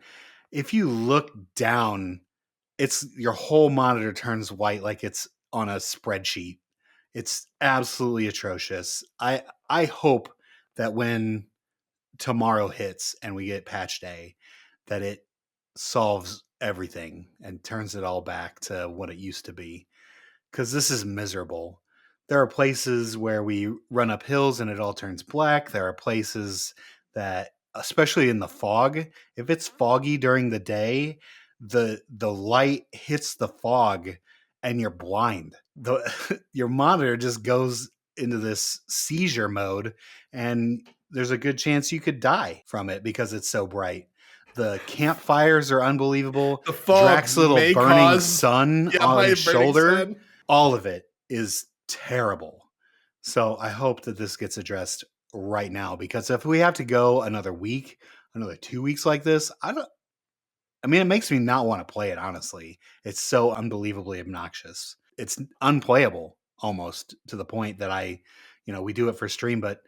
S1: If you look down, your whole monitor turns white like it's on a spreadsheet. It's absolutely atrocious. I hope that when tomorrow hits and we get patch day, that it solves everything and turns it all back to what it used to be. Because this is miserable. There are places where we run up hills and it all turns black. There are places that, especially in the fog, if it's foggy during the day, the light hits the fog and you're blind. Your monitor just goes into this seizure mode, and there's a good chance you could die from it because it's so bright. The campfires are unbelievable.
S4: The fog,
S1: Draq's little burning sun on his shoulder. All of it is terrible. So I hope that this gets addressed right now, because if we have to go another week, another 2 weeks like this, it makes me not want to play it, honestly. It's so unbelievably obnoxious. It's unplayable almost, to the point that we do it for stream, but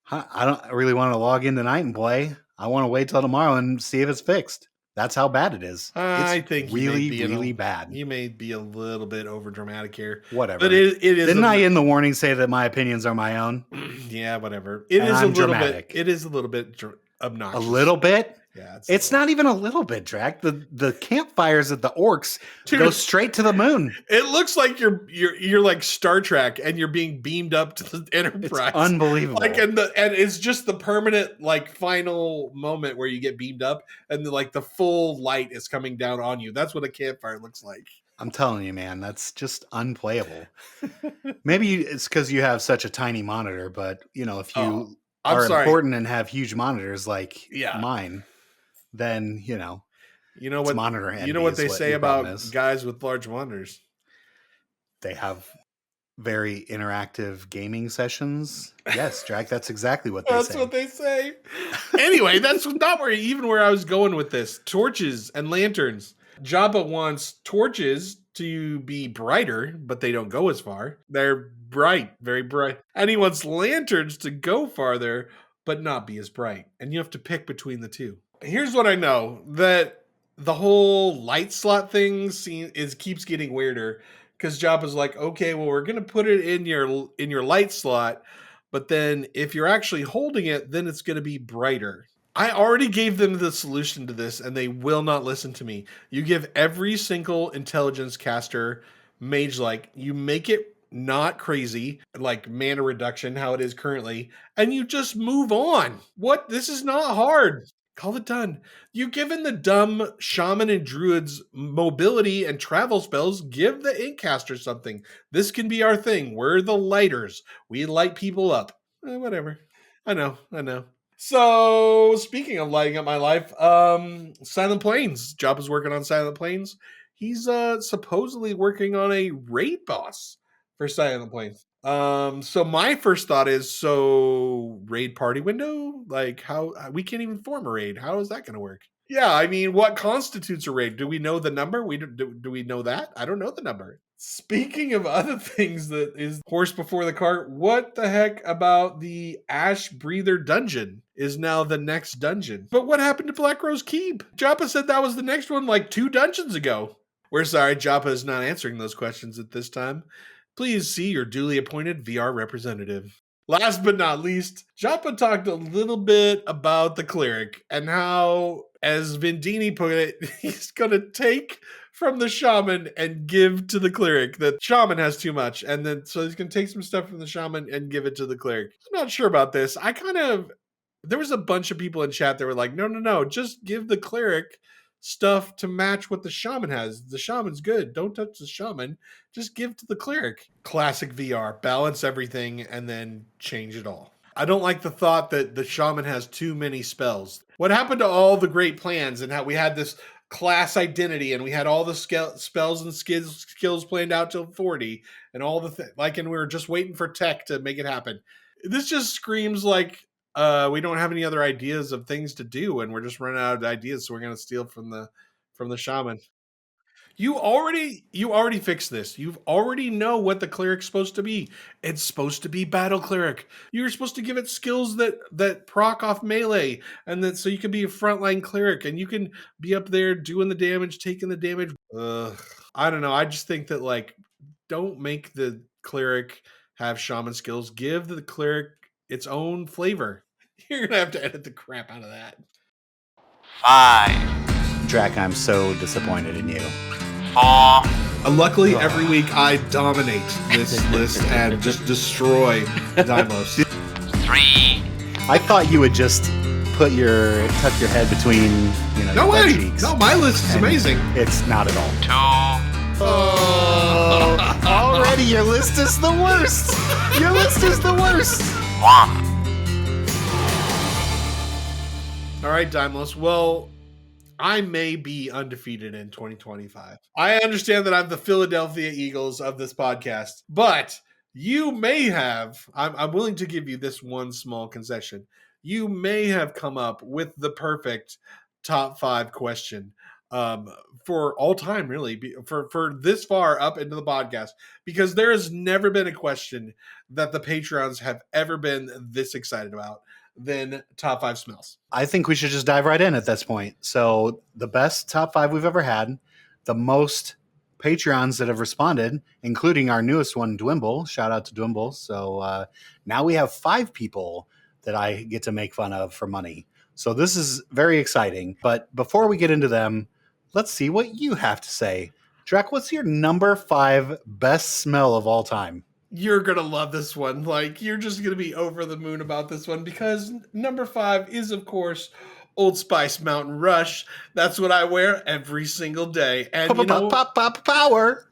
S1: I don't really want to log in tonight and play. I want to wait till tomorrow and see if it's fixed. That's how bad it is.
S4: I
S1: It's
S4: think
S1: really, really bad.
S4: You may be a little bit over dramatic here.
S1: Whatever.
S4: But it is.
S1: Didn't I in the warning say that my opinions are my own?
S4: Yeah, whatever. It is a little bit. It is a little bit obnoxious.
S1: A little bit?
S4: Yeah.
S1: It's not even a little bit, Draq. The campfires at the orcs go straight to the moon.
S4: It looks like you're like Star Trek and you're being beamed up to the Enterprise.
S1: It's unbelievable.
S4: Like and it's just the permanent like final moment where you get beamed up and the full light is coming down on you. That's what a campfire looks like.
S1: I'm telling you, man, that's just unplayable. Maybe it's because you have such a tiny monitor, but if you are important and have huge monitors like mine, then
S4: what
S1: monitor envy.
S4: You know what they say about
S1: is.
S4: Guys with large monitors?
S1: They have very interactive gaming sessions. Yes, Draq, that's exactly what they say.
S4: That's what they say. Anyway, that's not where I was going with this. Torches and lanterns. Joppa wants torches to be brighter, but they don't go as far. They're bright, very bright. And he wants lanterns to go farther, but not be as bright. And you have to pick between the two. Here's what I know, that the whole light slot thing keeps getting weirder, because Joppa's like, okay, well, we're gonna put it in your light slot, but then if you're actually holding it, then it's gonna be brighter. I already gave them the solution to this, and they will not listen to me. You give every single intelligence caster mage-like, you make it not crazy, like mana reduction, how it is currently, and you just move on. What? This is not hard. Call it done. You've given the dumb shaman and druids mobility and travel spells. Give the Inkcaster something. This can be our thing. We're the lighters. We light people up. Whatever. I know. So, speaking of lighting up my life, Silent Plains. Joppa's working on Silent Plains. He's supposedly working on a raid boss for Silent Plains. So my first thought is, raid party window? Like, how we can't even form a raid. How is that going to work? Yeah, I mean, what constitutes a raid? Do we know the number? Do we know that? I don't know the number. Speaking of other things that is horse before the cart, what the heck about the Ash Breather dungeon is now the next dungeon? But what happened to Black Rose Keep? Joppa said that was the next one like 2 dungeons ago. We're sorry, Joppa is not answering those questions at this time. Please see your duly appointed VR representative. Last but not least, Joppa talked a little bit about the cleric and how, as Vendini put it, he's going to take from the shaman and give to the cleric. The shaman has too much, and then so he's going to take some stuff from the shaman and give it to the cleric. I'm not sure about this. There was a bunch of people in chat that were like, no, just give the cleric stuff to match what the shaman has. The shaman's good. Don't touch the shaman. Just give to the cleric. Classic VR. Balance everything and then change it all. I don't like the thought that the shaman has too many spells. What happened to all the great plans and how we had this class identity and we had all the spells and skills planned out till 40 and all the and we were just waiting for tech to make it happen. This just screams like we don't have any other ideas of things to do, and we're just running out of ideas, so we're going to steal from the shaman. You already fixed this. You already know what the cleric's supposed to be. It's supposed to be battle cleric. You're supposed to give it skills that proc off melee, and that so you can be a frontline cleric, and you can be up there doing the damage, taking the damage. I don't know. I just think that don't make the cleric have shaman skills. Give the cleric its own flavor. You're going to have to edit the crap out of that.
S6: 5.
S1: Draq, I'm so disappointed in you.
S6: 4.
S4: Luckily, every week I dominate this list and just destroy Dimos.
S6: 3.
S1: I thought you would just tuck your head between,
S4: No
S1: your
S4: way!
S1: cheeks.
S4: No, my list is amazing.
S1: It's not at all.
S6: 2.
S1: Oh, already your list is the worst. Your list is the worst.
S6: 1.
S4: All right, Dimos. Well, I may be undefeated in 2025. I understand that I'm the Philadelphia Eagles of this podcast, but you may have, I'm willing to give you this one small concession. You may have come up with the perfect top 5 question for all time, really, for this far up into the podcast, because there has never been a question that the Patreons have ever been this excited about. than top 5 smells.
S1: I think we should just dive right in at this point. So the best top 5 we've ever had, the most Patreons that have responded, including our newest one, Dwimble. Shout out to Dwimble. So now we have 5 people that I get to make fun of for money. So this is very exciting. But before we get into them, let's see what you have to say. Draq, what's your number 5 best smell of all time?
S4: You're going to love this one. Like, you're just going to be over the moon about this one because number 5 is, of course, Old Spice Mountain Rush. That's what I wear every single day. And you know,
S1: power.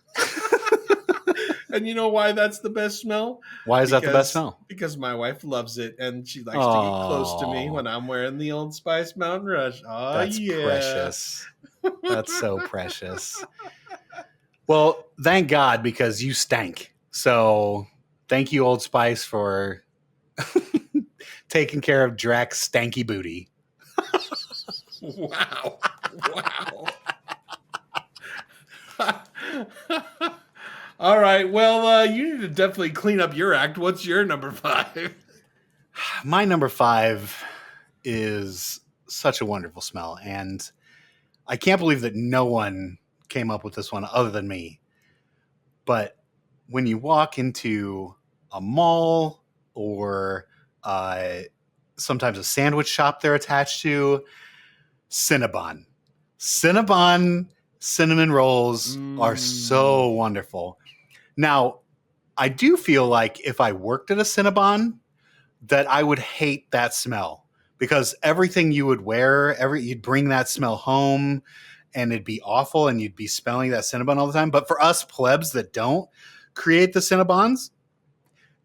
S4: And you know why that's the best smell?
S1: Why is that the best smell?
S4: Because my wife loves it, and she likes to get close to me when I'm wearing the Old Spice Mountain Rush. Oh,
S1: that's precious. That's so precious. Well, thank God, because you stank. So thank you, Old Spice, for taking care of Draq's stanky booty.
S4: Wow. All right. Well, you need to definitely clean up your act. What's your number 5?
S1: My number 5 is such a wonderful smell. And I can't believe that no one came up with this one other than me. But when you walk into a mall or sometimes a sandwich shop they're attached to, Cinnabon. Cinnabon cinnamon rolls are so wonderful. Now, I do feel like if I worked at a Cinnabon, that I would hate that smell because everything you would wear, you'd bring that smell home and it'd be awful and you'd be smelling that Cinnabon all the time. But for us plebs that don't create the Cinnabons,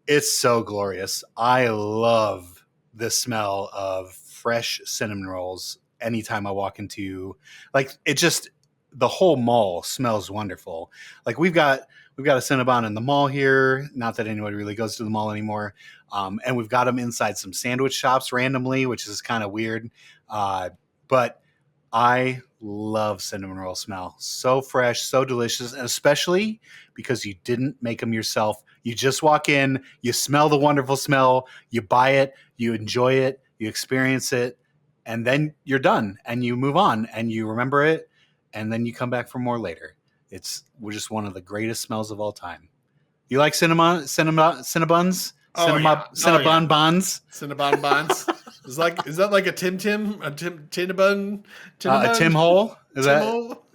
S1: it's so glorious. I love the smell of fresh cinnamon rolls anytime I walk into, like, it just, the whole mall smells wonderful. Like we've got a Cinnabon in the mall here. Not that anybody really goes to the mall anymore. And we've got them inside some sandwich shops randomly, which is kind of weird. But I love cinnamon roll smell. So fresh, so delicious, and especially because you didn't make them yourself. You just walk in, you smell the wonderful smell, you buy it, you enjoy it, you experience it, and then you're done and you move on and you remember it, and then you come back for more later. We're just one of the greatest smells of all time. You like Cinnabons? Cinnabon bonds?
S4: Cinnabon bonds. Is that like a Tim Tim? A Tinnabun?
S1: A Tim hole? Is that?
S4: Hole?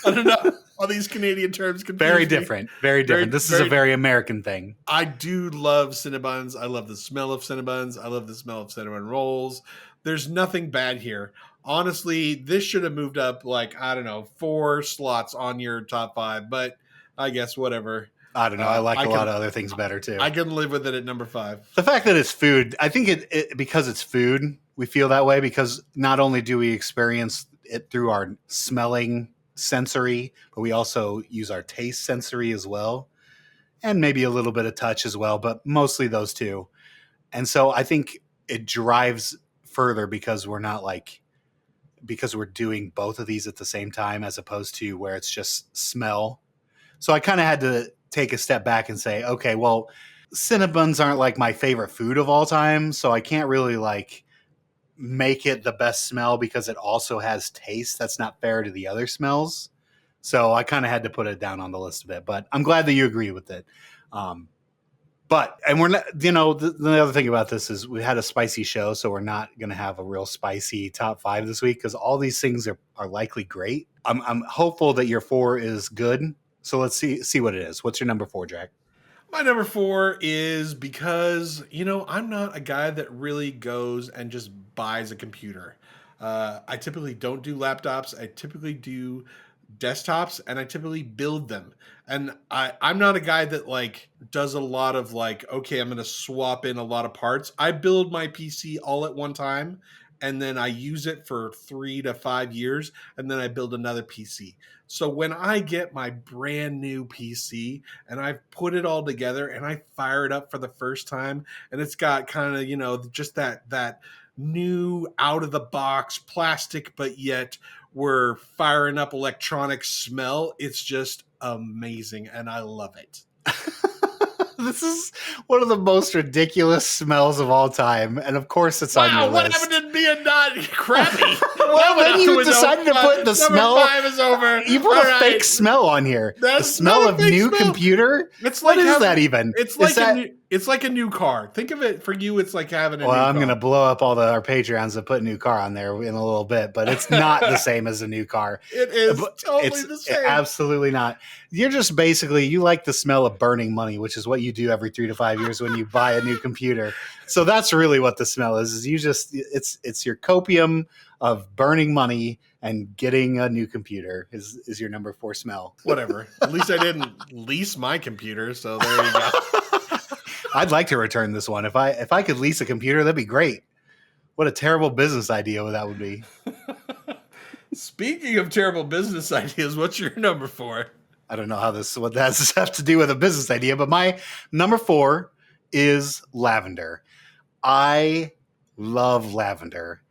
S4: I don't know. All these Canadian terms confuse
S1: very
S4: me.
S1: different. Very different. This is a very American thing.
S4: I do love Cinnabons. I love the smell of Cinnabons. I love the smell of cinnamon rolls. There's nothing bad here. Honestly, this should have moved up 4 slots on your top 5, but I guess whatever.
S1: I don't know. I like a lot of other things better too.
S4: I can live with it at number 5.
S1: The fact that it's food, I think it because it's food, we feel that way because not only do we experience it through our smelling sensory, but we also use our taste sensory as well. And maybe a little bit of touch as well, but mostly those two. And so I think it drives further because we're doing both of these at the same time as opposed to where it's just smell. So I kind of had to take a step back and say, okay, well, Cinnabons aren't like my favorite food of all time, so I can't really make it the best smell because it also has taste. That's not fair to the other smells. So I kind of had to put it down on the list a bit, but I'm glad that you agree with it. And we're not, the other thing about this is we had a spicy show, so we're not going to have a real spicy top 5 this week because all these things are likely great. I'm hopeful that your 4 is good. So let's see what it is. What's your number 4, Draq?
S4: My number 4 is because, I'm not a guy that really goes and just buys a computer. I typically don't do laptops. I typically do desktops, and I typically build them. And I'm not a guy that does a lot of okay, I'm going to swap in a lot of parts. I build my PC all at one time, and then I use it for 3 to 5 years, and then I build another PC. So when I get my brand new PC and I've put it all together and I fire it up for the first time, and it's got kind of, just that new out of the box plastic, but yet we're firing up electronic smell. It's just amazing. And I love it.
S1: This is one of the most ridiculous smells of all time, and of course it's on your
S4: Wow, what
S1: list.
S4: happened to being not crappy?
S1: Well, then you decided to put the smell.
S4: Number 5 is over.
S1: You put a fake smell on here.
S4: That's
S1: the smell
S4: not a
S1: of
S4: fake
S1: new
S4: smell.
S1: computer.
S4: It's
S1: What
S4: like
S1: is
S4: having-
S1: that even?
S4: It's
S1: Is
S4: like
S1: that-
S4: it's like a new car. Think of it for you. It's like having a new
S1: Well,
S4: car.
S1: I'm going to blow up all our Patreons that put a new car on there in a little bit, but it's not the same as a new car.
S4: It is
S1: But
S4: totally
S1: it's
S4: the same.
S1: absolutely not. You're just basically, you like the smell of burning money, which is what you do every 3 to 5 years when you buy a new computer. So that's really what the smell is you just, it's your copium of burning money, and getting a new computer is your number 4 smell.
S4: Whatever. At least I didn't lease my computer, so there you go.
S1: I'd like to return this one. If I could lease a computer, that'd be great. What a terrible business idea that would be.
S4: Speaking of terrible business ideas, what's your number 4?
S1: I don't know what that has to have to do with a business idea, but my number 4 is lavender. I love lavender.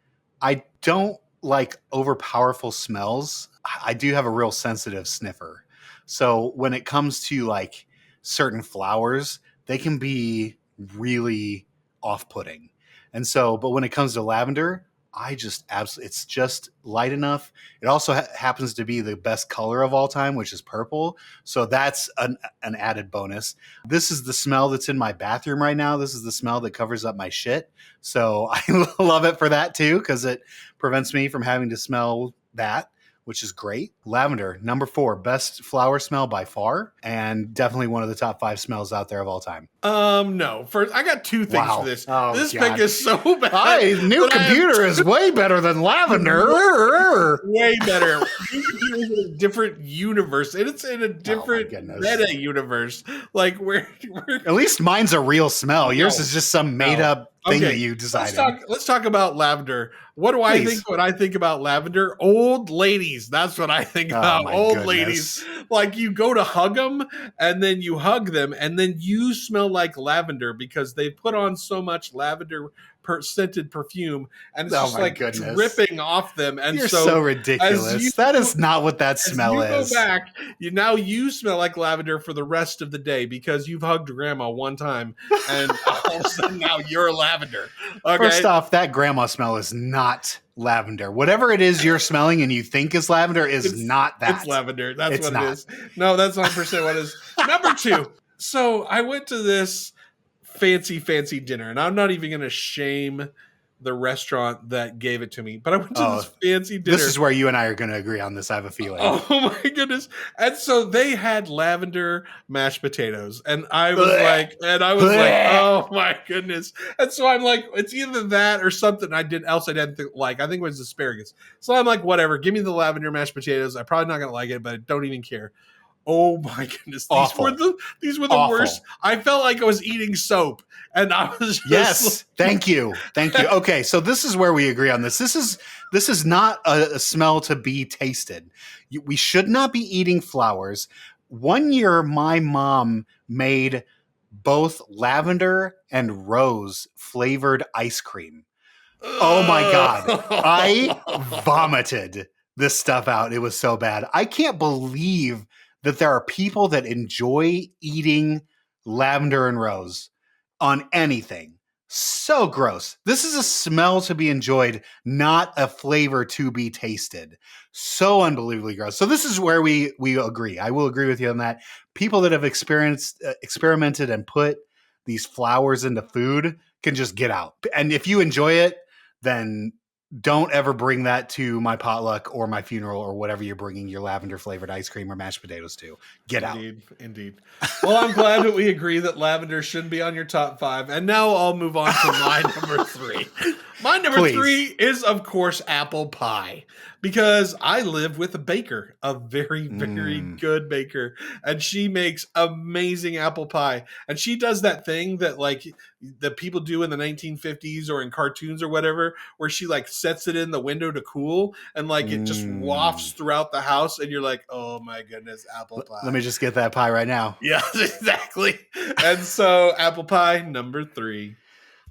S1: I don't like overpowerful smells. I do have a real sensitive sniffer. So when it comes to like certain flowers, they can be really off-putting. And so, but when it comes to lavender, I just absolutely, it's just light enough. It also happens to be the best color of all time, which is purple. So that's an added bonus. This is the smell that's in my bathroom right now. This is the smell that covers up my shit. So I love it for that too, because it prevents me from having to smell that, which is great. Lavender, number 4, best flower smell by far, and definitely one of the top 5 smells out there of all time.
S4: No. First, I got 2 things
S1: Wow.
S4: for this.
S1: Oh,
S4: this
S1: God.
S4: pick is so bad.
S1: New
S4: that I have
S1: computer is way better than lavender.
S4: way better. New computer is in a different universe, and it's in a different
S1: goodness.
S4: meta universe. Like we're
S1: At least mine's a real smell. Yours
S4: No.
S1: is just some made up thing that you decided.
S4: Let's talk about lavender. What do I
S1: Please.
S4: think when I think about lavender? Old ladies. That's what I think
S1: Oh,
S4: about.
S1: my
S4: Old
S1: goodness.
S4: ladies. Like you go to hug them, and then you hug them, and then you smell like lavender because they put on so much lavender scented perfume, and it's
S1: Oh,
S4: just
S1: my
S4: like
S1: goodness.
S4: dripping off them. And
S1: You're so ridiculous.
S4: as you-
S1: That is not what that
S4: as
S1: smell
S4: you
S1: is.
S4: go back, you smell like lavender for the rest of the day because you've hugged grandma one time, and all of a sudden now you're lavender. Okay.
S1: First off, that grandma smell is not lavender. Whatever it is you're smelling and you think is lavender is
S4: It's-
S1: not that.
S4: It's lavender. That's
S1: It's
S4: what
S1: not.
S4: it is. No, that's 100% what it is. Number 2. So I went to this fancy dinner, and I'm not even going to shame the restaurant that gave it to me, but I went to
S1: Oh,
S4: this fancy dinner.
S1: This is where you and I are going to agree on this. I have a feeling.
S4: Oh my goodness. And so they had lavender mashed potatoes. And I was
S1: Blech.
S4: like, oh my goodness. And so I'm like, it's either that or something I didn't like. I think it was asparagus. So I'm like, whatever, give me the lavender mashed potatoes. I'm probably not gonna like it, but I don't even care. Oh my goodness.
S1: Awful.
S4: These were the
S1: Awful.
S4: worst. I felt like I was eating soap. And I was just
S1: Yes, thank you. Okay, so this is where we agree on this. This is not a smell to be tasted. We should not be eating flowers. One year, my mom made both lavender and rose flavored ice cream. Oh my God. I vomited this stuff out. It was so bad. I can't believe that there are people that enjoy eating lavender and rose on anything. So gross. This is a smell to be enjoyed, not a flavor to be tasted. So unbelievably gross. So this is where we agree. I will agree with you on that. People that have experimented and put these flowers into food can just get out. And if you enjoy it, then don't ever bring that to my potluck or my funeral or whatever you're bringing your lavender flavored ice cream or mashed potatoes to. Get out.
S4: Indeed. Well, I'm glad that we agree that lavender shouldn't be on your top 5. And now I'll move on to my number 3. My number
S1: Please.
S4: 3 is, of course, apple pie. Because I live with a baker, a very, very good baker. And she makes amazing apple pie. And she does that thing that, like, the people do in the 1950s or in cartoons or whatever, where she, like, sets it in the window to cool. And, like, it just wafts throughout the house. And you're like, oh, my goodness, apple pie.
S1: Let me just get that pie right now.
S4: Yeah, exactly. And so apple pie, number 3.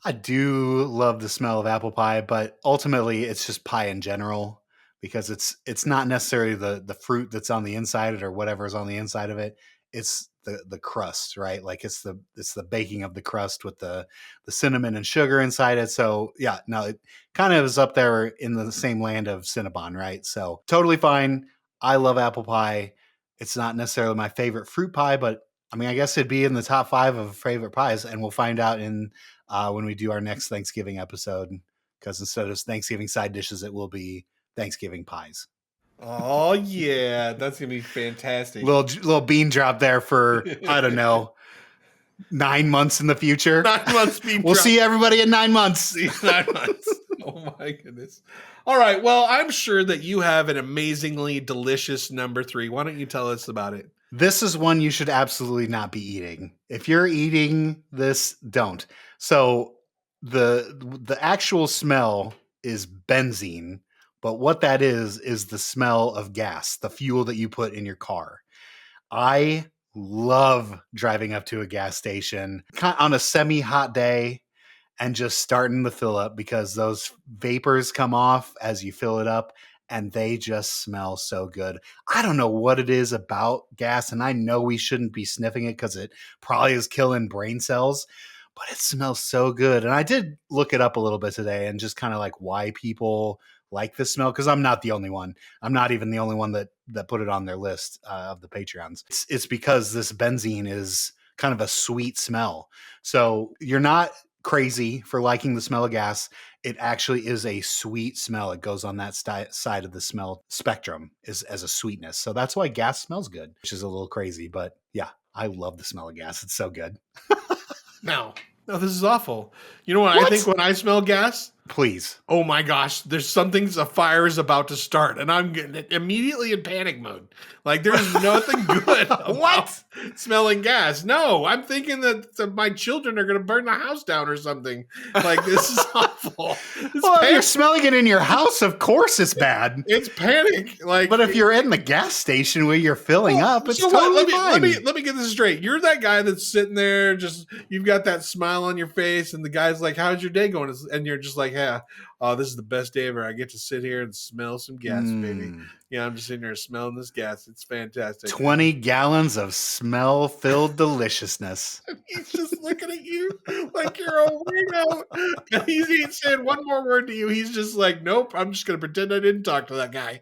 S1: I do love the smell of apple pie, but ultimately it's just pie in general because it's not necessarily the fruit that's on the inside of it or whatever is on the inside of it. it's the crust, right? Like it's the baking of the crust with the cinnamon and sugar inside it. So yeah, no, it kind of is up there in the same land of Cinnabon, right? So totally fine. I love apple pie. It's not necessarily my favorite fruit pie, but I mean, I guess it'd be in the top 5 of favorite pies, and we'll find out in when we do our next Thanksgiving episode. Because instead of Thanksgiving side dishes, it will be Thanksgiving pies.
S4: Oh yeah, that's gonna be fantastic.
S1: Little bean drop there for I don't know 9 months in the future.
S4: 9 months bean
S1: We'll
S4: drop.
S1: see everybody in 9 months.
S4: 9 months. Oh my goodness. All right. Well, I'm sure that you have an amazingly delicious number 3. Why don't you tell us about it?
S1: This is one you should absolutely not be eating. If you're eating this, don't. So the actual smell is benzene, but what that is the smell of gas, the fuel that you put in your car. I love driving up to a gas station on a semi-hot day and just starting the fill up, because those vapors come off as you fill it up and they just smell so good. I don't know what it is about gas, and I know we shouldn't be sniffing it because it probably is killing brain cells, but it smells so good. And I did look it up a little bit today and just kind of like why people like this smell, because I'm not the only one. I'm not even the only one that put it on their list of the Patreons. It's because this benzene is kind of a sweet smell. So you're not crazy for liking the smell of gas. It actually is a sweet smell. It goes on that side of the smell spectrum as a sweetness. So that's why gas smells good, which is a little crazy. But yeah, I love the smell of gas. It's so good.
S4: No, this is awful. You know what? I think when I smell gas?
S1: Please.
S4: Oh my gosh, a fire is about to start, and I'm getting immediately in panic mode. Like there's nothing good about smelling gas. No, I'm thinking that my children are going to burn the house down or something. Like this is awful.
S1: Well, if you're smelling it in your house, of course it's bad.
S4: It's panic.
S1: But if you're in the gas station where you're filling up, it's totally fine.
S4: Let me get this straight. You're that guy that's sitting there, just you've got that smile on your face, and the guy's like, "How's your day going?" And you're just like, "Yeah, oh, this is the best day ever. I get to sit here and smell some gas, baby." Yeah, I'm just sitting there smelling this gas. It's fantastic.
S1: 20 gallons of smell-filled deliciousness.
S4: He's just looking at you like you're a weirdo. And he ain't saying one more word to you. He's just like, nope, I'm just going to pretend I didn't talk to that guy.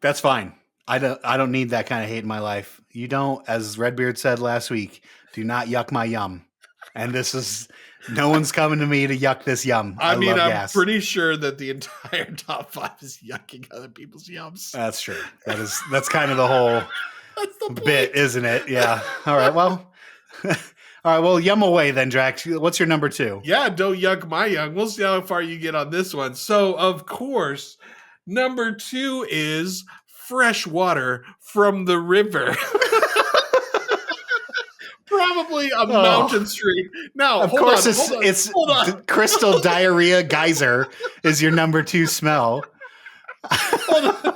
S1: That's fine. I don't need that kind of hate in my life. You don't, as Redbeard said last week, do not yuck my yum. And this is... No one's coming to me to yuck this yum. I mean, I'm
S4: pretty sure that the entire top 5 is yucking other people's yums.
S1: That's true. That's kind of the whole bit, isn't it? Yeah. All right. Well, yum away then, Draq. What's your number 2?
S4: Yeah, don't yuck my yum. We'll see how far you get on this one. So, of course, number 2 is fresh water from the river. Probably a mountain stream. Now,
S1: of course, it's crystal diarrhea geyser is your number 2 smell.
S4: Hold on.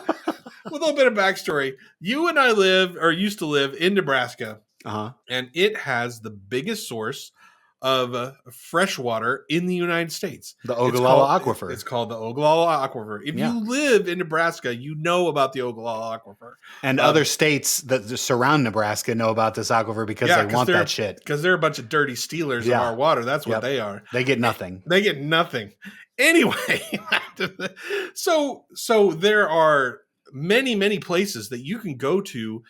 S4: With a little bit of backstory, you and I used to live in Nebraska, and it has the biggest source of fresh water in the United States.
S1: The Ogallala Aquifer.
S4: It's called the Ogallala Aquifer. If you live in Nebraska, you know about the Ogallala Aquifer.
S1: And other states that surround Nebraska know about this aquifer because they want that shit.
S4: Because they're a bunch of dirty stealers of our water. That's what they are.
S1: They get nothing.
S4: They get nothing. Anyway, so there are many, many places that you can go to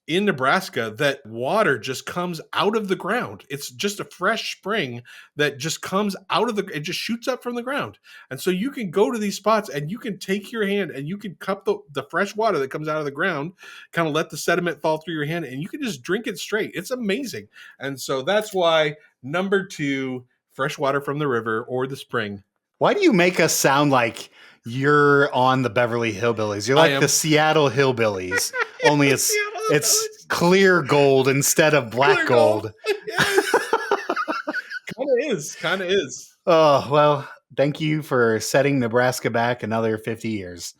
S4: in Nebraska that water just comes out of the ground. It's just a fresh spring that just comes out of it just shoots up from the ground. And so you can go to these spots and you can take your hand and you can cup the fresh water that comes out of the ground, kind of let the sediment fall through your hand, and you can just drink it straight. It's amazing. And so that's why number 2, fresh water from the river or the spring.
S1: Why do you make us sound like you're on the Beverly Hillbillies? You're like the Seattle Hillbillies, only it's clear gold instead of black gold.
S4: Kind of is.
S1: Oh, well, thank you for setting Nebraska back another 50 years.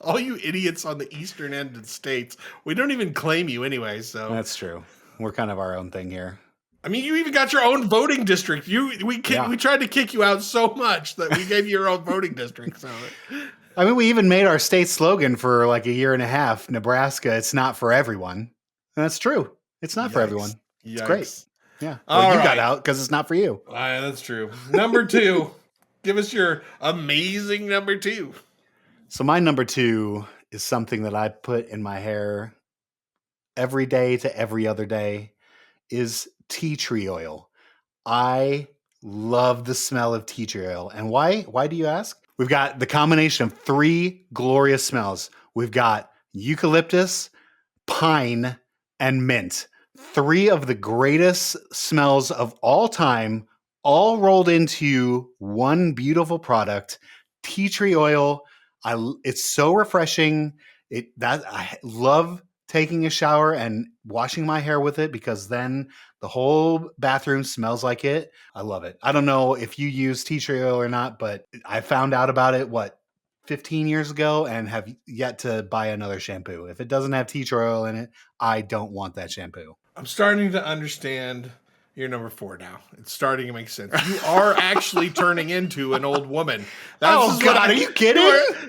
S4: All you idiots on the eastern end of the states, we don't even claim you anyway, so.
S1: That's true. We're kind of our own thing here.
S4: I mean, you even got your own voting district. We tried to kick you out so much that we gave you your own voting district. So
S1: I mean, we even made our state slogan for like a year and a half. Nebraska, it's not for everyone. And that's true. It's not for
S4: Yikes.
S1: everyone. It's
S4: Yikes.
S1: great. Yeah.
S4: All
S1: Well, you got
S4: right.
S1: out because it's not for you.
S4: That's true. Number 2. Give us your amazing number 2.
S1: So my number 2 is something that I put in my hair every day to every other day is tea tree oil. I love the smell of tea tree oil. And why? Why do you ask? We've got the combination of 3 glorious smells. We've got eucalyptus, pine, and mint. 3 of the greatest smells of all time, all rolled into one beautiful product. Tea tree oil. It's so refreshing. I love taking a shower and washing my hair with it because then the whole bathroom smells like it. I love it. I don't know if you use tea tree oil or not, but I found out about it, 15 years ago and have yet to buy another shampoo. If it doesn't have tea tree oil in it, I don't want that shampoo.
S4: I'm starting to understand your number 4 now. It's starting to make sense. You are actually turning into an old woman.
S1: Oh God, are you kidding?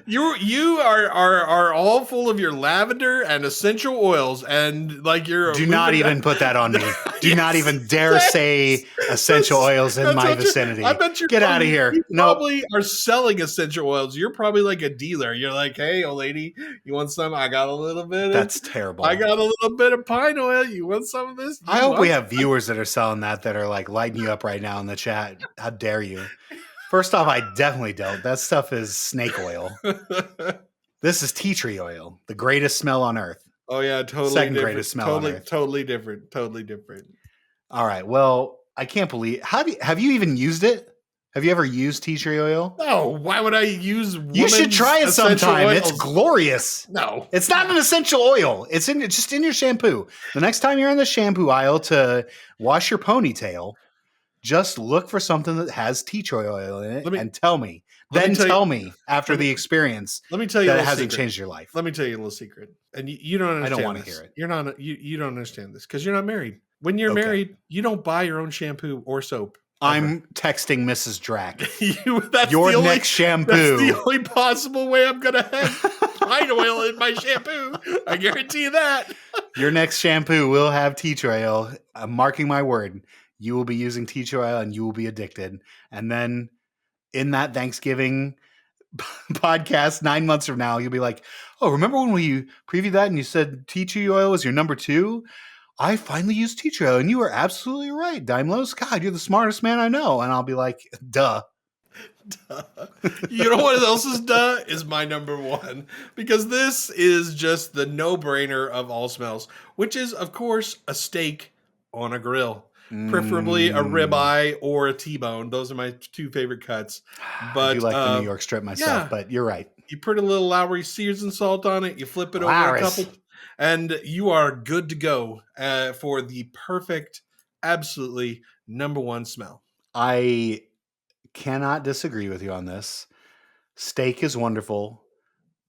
S4: You are all full of your lavender and essential oils, and like you're.
S1: Do not even put that on me. Do not even dare say essential oils in my vicinity.
S4: I bet you
S1: get out of here.
S4: You
S1: No,
S4: probably are selling essential oils. You're probably like a dealer. You're like, hey, old lady, you want some? I got a little bit.
S1: That's terrible.
S4: I got a little bit of pine oil. You want some of this?
S1: I hope we have viewers that are selling that are like lighting you up right now in the chat. How dare you? First off, I definitely don't. That stuff is snake oil. This is tea tree oil, the greatest smell on earth.
S4: Oh yeah, totally
S1: Second
S4: different.
S1: greatest smell on earth.
S4: Totally different.
S1: All right. Well, I can't believe. Have you even used it? Have you ever used tea tree oil?
S4: No. Why would I use?
S1: You should try it sometime.
S4: Oils?
S1: It's glorious.
S4: No,
S1: it's not an essential oil. It's just in your shampoo. The next time you're in the shampoo aisle to wash your ponytail, just look for something that has tea tree oil in it and tell me. Then tell me after the experience.
S4: Let me tell you
S1: that it hasn't changed your life.
S4: Let me tell you a little secret, and you don't understand.
S1: I don't want to
S4: this.
S1: hear it.
S4: You're not. You don't understand this because you're not married. When you're married, you don't buy your own shampoo or soap.
S1: I'm texting Mrs. Drac.
S4: That's
S1: your next shampoo.
S4: That's the only possible way I'm going to have pine oil in my shampoo. I guarantee you that.
S1: Your next shampoo will have tea tree oil. I'm marking my word. You will be using tea tree oil and you will be addicted. And then in that Thanksgiving podcast 9 months from now, you'll be like, oh, remember when we previewed that and you said tea tree oil was your number 2? I finally used tea tree oil, and you were absolutely right, Daimlos. God, you're the smartest man I know. And I'll be like, duh.
S4: You know what else is duh? Is my number 1. Because this is just the no-brainer of all smells, which is, of course, a steak on a grill. Preferably a ribeye or a T-bone. Those are my 2 favorite cuts. But
S1: I do like the New York strip myself, but you're right.
S4: You put a little Lowry seasoned salt on it. You flip it over a couple, and you are good to go for the perfect, absolutely number 1 smell.
S1: I cannot disagree with you on this. Steak is wonderful,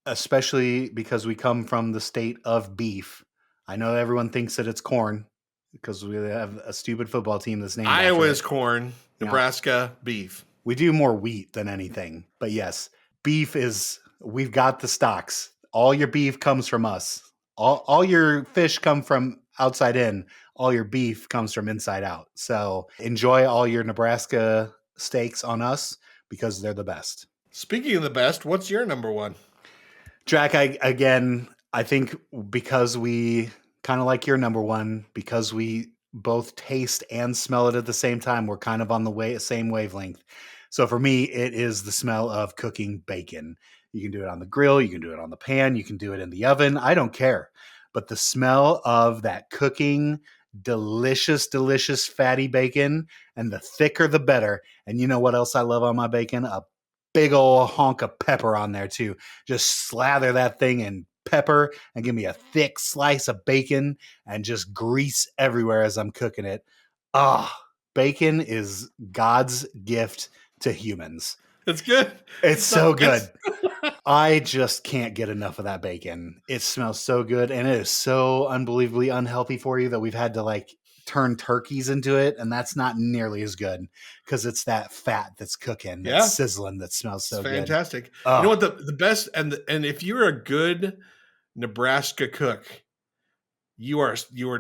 S1: especially because we come from the state of beef. I know everyone thinks that it's corn because we have a stupid football team that's named
S4: Iowa is corn, Nebraska beef.
S1: We do more wheat than anything, but yes, beef is. We've got the stocks. All your beef comes from us. All your fish come from outside in. All your beef comes from inside out. So enjoy all your Nebraska steaks on us because they're the best.
S4: Speaking of the best, what's your number 1?
S1: Drac, I think because we kind of like your number 1, because we both taste and smell it at the same time, we're kind of on the same wavelength. So for me, it is the smell of cooking bacon. You can do it on the grill. You can do it on the pan. You can do it in the oven. I don't care. But the smell of that cooking, delicious, delicious fatty bacon, and the thicker, the better. And you know what else I love on my bacon? A big old honk of pepper on there too. Just slather that thing in pepper and give me a thick slice of bacon and just grease everywhere as I'm cooking it. Bacon is God's gift to humans.
S4: It's good.
S1: It's so good. I just can't get enough of that bacon. It smells so good, and it is so unbelievably unhealthy for you that we've had to turn turkeys into it, and that's not nearly as good because it's that fat that's cooking, that's
S4: Yeah.
S1: sizzling, that smells so
S4: It's
S1: good.
S4: fantastic.
S1: Oh.
S4: You know what the best and if you're a good Nebraska cook, you are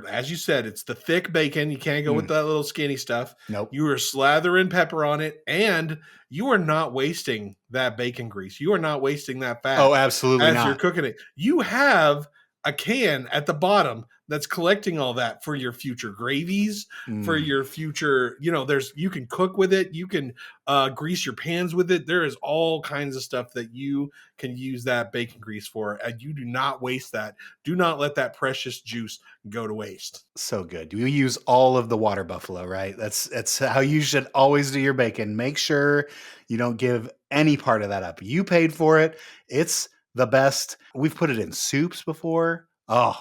S4: as you said, it's the thick bacon. You can't go with that little skinny stuff.
S1: Nope.
S4: You are slathering pepper on it, and you are not wasting that bacon grease. You are not wasting that fat.
S1: Oh, absolutely
S4: as
S1: not.
S4: you're cooking it. You have a can at the bottom that's collecting all that for your future gravies, for your future, you can cook with it. You can grease your pans with it. There is all kinds of stuff that you can use that bacon grease for. And you do not waste that. Do not let that precious juice go to waste.
S1: So good. You use all of the water buffalo, right? That's how you should always do your bacon. Make sure you don't give any part of that up. You paid for it. It's the best. We've put it in soups before. Oh,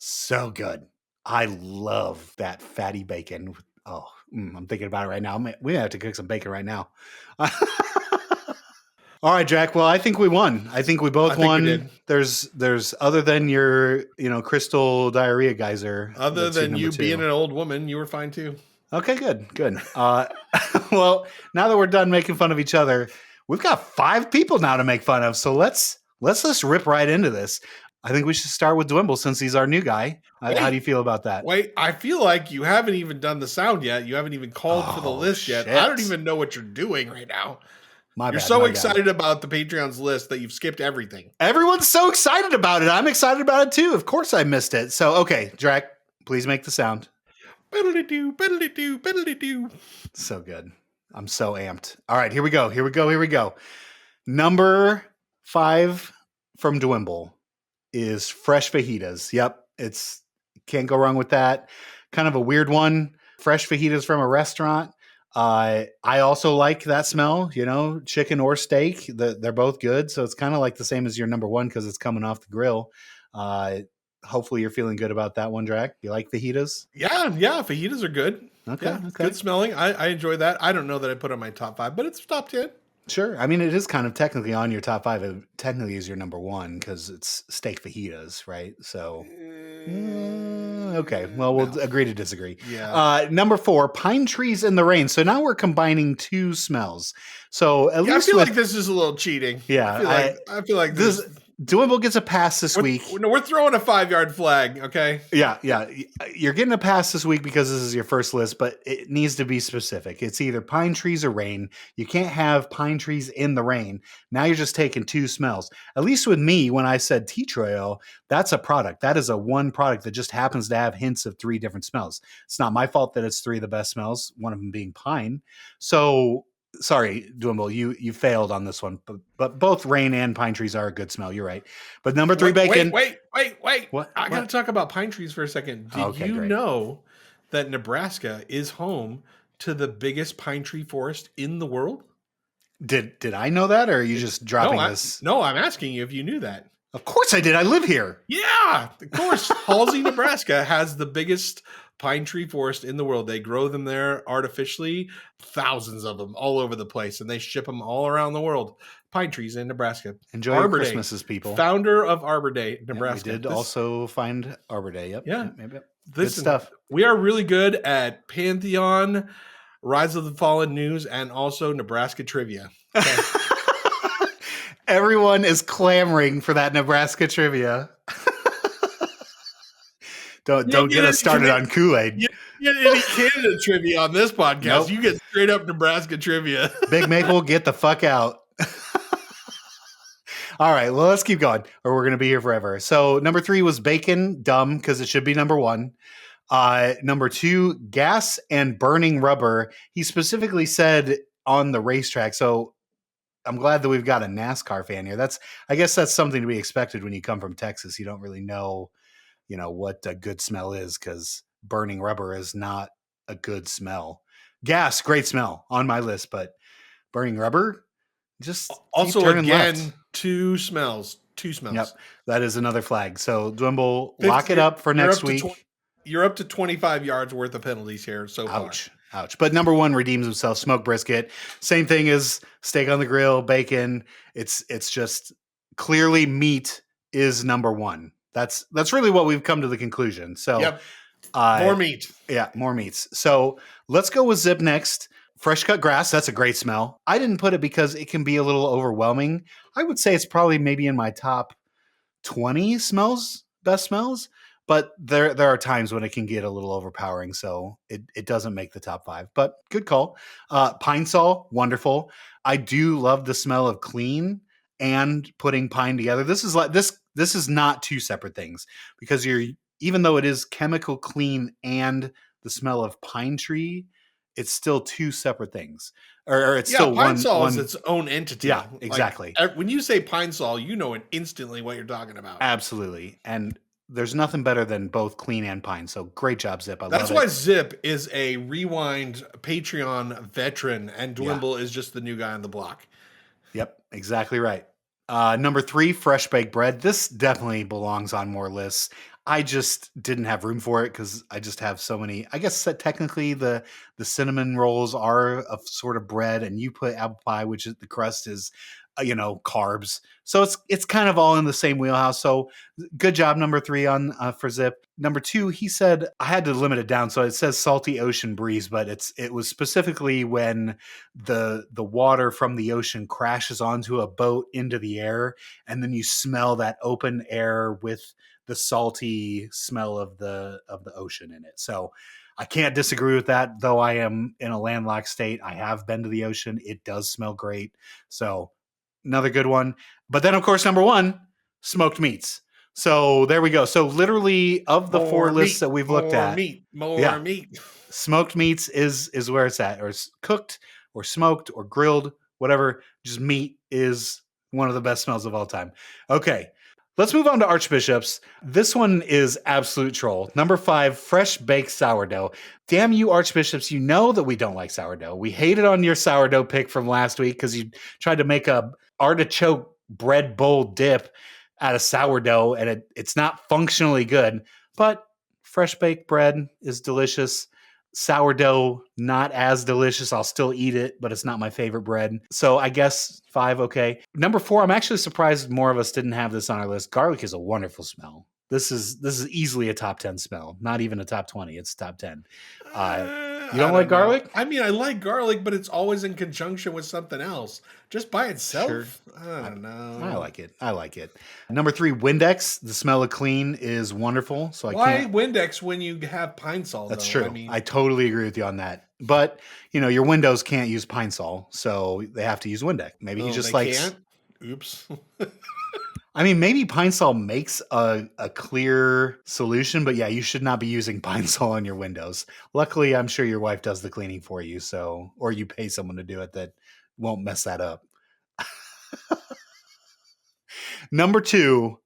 S1: so good. I love that fatty bacon. Oh, I'm thinking about it right now. We have to cook some bacon right now. All right, Jack. Well, I think we won. I think we both won.
S4: We did.
S1: There's other than your, crystal diarrhea geyser.
S4: Other than you
S1: 2.
S4: being an old woman, you were fine too.
S1: Okay, good. Well, now that we're done making fun of each other, we've got 5 people now to make fun of. So let's just rip right into this. I think we should start with Dwimble since he's our new guy. How do you feel about that?
S4: Wait, I feel like you haven't even done the sound yet. You haven't even called for the list yet.
S1: Shit.
S4: I don't even know what you're doing right now.
S1: You're
S4: so excited about the Patreon's list that you've skipped everything.
S1: Everyone's so excited about it. I'm excited about it too. Of course I missed it. So, okay, Draq, please make the sound.
S4: Biddly-doo, biddly-doo, biddly-doo.
S1: So good. I'm so amped. All right, here we go. Number 5 from Dwimble is fresh fajitas. Yep, can't go wrong with that. Kind of a weird one. Fresh fajitas from a restaurant. I also like that smell, chicken or steak. They're both good. So it's kind of like the same as your number 1 because it's coming off the grill. Hopefully you're feeling good about that one, Draq. You like fajitas?
S4: Yeah, fajitas are good.
S1: Okay.
S4: Good smelling. I enjoy that. I don't know that I put on my top 5, but it's top 10.
S1: Sure. I mean, it is kind of technically on your top 5. It technically is your number 1 because it's steak fajitas, right? So, okay. Well, we'll agree to disagree.
S4: Yeah.
S1: Number 4, pine trees in the rain. So now we're combining 2 smells. So at least
S4: I feel like this is a little cheating.
S1: Yeah.
S4: I feel like this.
S1: Dwimble gets a pass this week.
S4: No, we're throwing a 5-yard flag, okay?
S1: Yeah. You're getting a pass this week because this is your first list, but it needs to be specific. It's either pine trees or rain. You can't have pine trees in the rain. Now you're just taking 2 smells. At least with me, when I said tea tree oil, that's a product. That is a one product that just happens to have hints of 3 different smells. It's not my fault that it's 3 of the best smells, one of them being pine. So... sorry, Dwimble, you failed on this one, but both rain and pine trees are a good smell. You're right. But number 3, bacon.
S4: Wait.
S1: What?
S4: I got to talk about pine trees for a second. Did you know that Nebraska is home to the biggest pine tree forest in the world?
S1: Did I know that, or are you just dropping this?
S4: No, I'm asking you if you knew that.
S1: Of course I did. I live here.
S4: Yeah, of course. Halsey, Nebraska has the biggest pine tree forest in the world. They grow them there artificially, thousands of them all over the place, and they ship them all around the world. Pine trees in Nebraska.
S1: Enjoy your Christmases, people.
S4: Founder of Arbor Day, Nebraska.
S1: We did also find Arbor Day. Yep.
S4: Yeah.
S1: Yep.
S4: Good
S1: stuff.
S4: We are really good at Pantheon, Rise of the Fallen news, and also Nebraska trivia. Okay.
S1: Everyone is clamoring for that Nebraska trivia. Don't get us started on Kool-Aid.
S4: You get any Canada trivia on this podcast.
S1: Nope.
S4: You get straight up Nebraska trivia.
S1: Big Maple, get the fuck out. All right, well, let's keep going, or we're going to be here forever. So number 3 was bacon, dumb, because it should be number 1. Number 2, gas and burning rubber. He specifically said on the racetrack. So I'm glad that we've got a NASCAR fan here. I guess that's something to be expected when you come from Texas. You don't really know what a good smell is, because burning rubber is not a good smell. Gas, great smell on my list, but burning rubber, just
S4: also again
S1: left.
S4: 2 smells.
S1: Yep, that is another flag. So Dwimble, lock it up for next week.
S4: You're up to 25 yards worth of penalties here so far.
S1: Ouch. But number 1 redeems himself. Smoked brisket, same thing as steak on the grill, bacon. It's just clearly meat is number 1. That's really what we've come to the conclusion. So
S4: More meat.
S1: Yeah, more meats. So let's go with Zip next. Fresh cut grass, that's a great smell. I didn't put it because it can be a little overwhelming. I would say it's probably maybe in my top 20 best smells, but there are times when it can get a little overpowering, so it doesn't make the top 5. But good call. Pine Sol, wonderful. I do love the smell of clean and putting pine together. This is not two separate things, because even though it is chemical clean and the smell of pine tree, it's still two separate things. Or it's still
S4: Pine
S1: one.
S4: Sol is its own entity.
S1: Yeah, exactly.
S4: Like, when you say Pine Sol, you know instantly what you're talking about.
S1: Absolutely. And there's nothing better than both clean and pine. So great job, Zip.
S4: That's why Zip is a Rewind Patreon veteran, and Dwimble is just the new guy on the block.
S1: Yep, exactly right. Number 3, fresh baked bread. This definitely belongs on more lists. I just didn't have room for it because I just have so many. I guess that technically the cinnamon rolls are a sort of bread, and you put apple pie, which is the crust is, carbs. So it's kind of all in the same wheelhouse. So good job, number 3 on for Zip. Number 2, he said I had to limit it down, so it says salty ocean breeze, but it was specifically when the water from the ocean crashes onto a boat into the air, and then you smell that open air with the salty smell of the ocean in it. So I can't disagree with that, though I am in a landlocked state. I have been to the ocean. It does smell great. So another good one. But then, of course, number 1, smoked meats. So there we go. So literally of the 4 lists that we've looked at,
S4: more meat.
S1: Smoked meats is where it's at, or it's cooked or smoked or grilled, whatever. Just meat is one of the best smells of all time. Okay. Let's move on to archbishops. This one is absolute troll. Number 5, fresh baked sourdough. Damn you, archbishops. You know that we don't like sourdough. We hated on your sourdough pick from last week because you tried to make a artichoke bread bowl dip out of sourdough, and it's not functionally good. But fresh baked bread is delicious. Sourdough, not as delicious. I'll still eat it, but it's not my favorite bread. So I guess 5, okay. Number 4, I'm actually surprised more of us didn't have this on our list. Garlic is a wonderful smell. This is easily a top 10 smell. Not even a top 20. It's top 10. You don't like garlic?
S4: I mean, I like garlic, but it's always in conjunction with something else. Just by itself,
S1: Sure.
S4: I don't know.
S1: I like it. Number 3, Windex. The smell of clean is wonderful. So
S4: Why Windex when you have Pine Sol?
S1: That's
S4: though?
S1: true.
S4: I mean,
S1: I totally agree with you on that. But your windows can't use Pine Sol, so they have to use Windex. Maybe he just likes.
S4: Can't? Oops.
S1: I mean, maybe Pine Sol makes a clear solution, but yeah, you should not be using Pine Sol on your windows. Luckily, I'm sure your wife does the cleaning for you, or you pay someone to do it that won't mess that up. Number 2,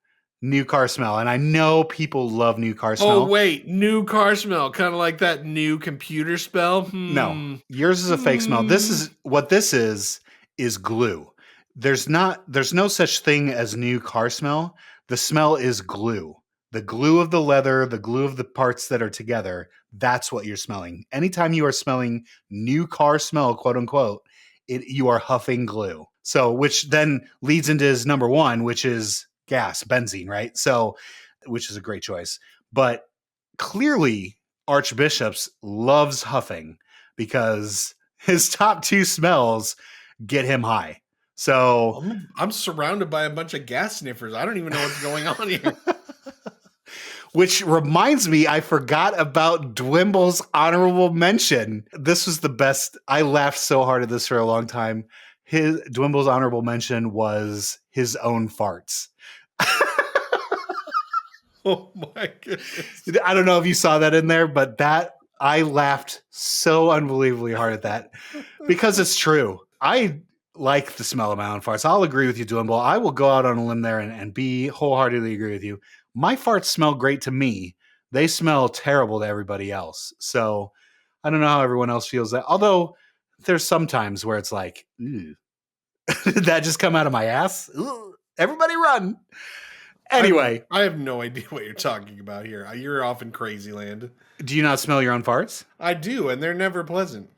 S1: new car smell. And I know people love new car smell.
S4: Oh, wait. New car smell. Kind of like that new computer smell?
S1: No, yours is a fake smell. This is glue. There's no such thing as new car smell. The smell is glue. The glue of the leather, the glue of the parts that are together, that's what you're smelling. Anytime you are smelling new car smell, quote unquote, you are huffing glue. So, which then leads into his number 1, which is gas, benzene, right? So, which is a great choice. But clearly, Archbishops loves huffing because his top 2 smells get him high. So
S4: I'm surrounded by a bunch of gas sniffers. I don't even know what's going on here.
S1: Which reminds me, I forgot about Dwimble's honorable mention. This was the best. I laughed so hard at this for a long time. Dwimble's honorable mention was his own farts.
S4: Oh my goodness.
S1: I don't know if you saw that in there, but I laughed so unbelievably hard at that because it's true. I like the smell of my own farts. I'll agree with you, Dwimble. I will go out on a limb there and be wholeheartedly agree with you. My farts smell great to me. They smell terrible to everybody else. So I don't know how everyone else feels that. Although there's some times where it's like, did that just come out of my ass? Ugh. Everybody run. Anyway.
S4: I have no idea what you're talking about here. You're off in crazy land.
S1: Do you not smell your own farts?
S4: I do, and they're never pleasant.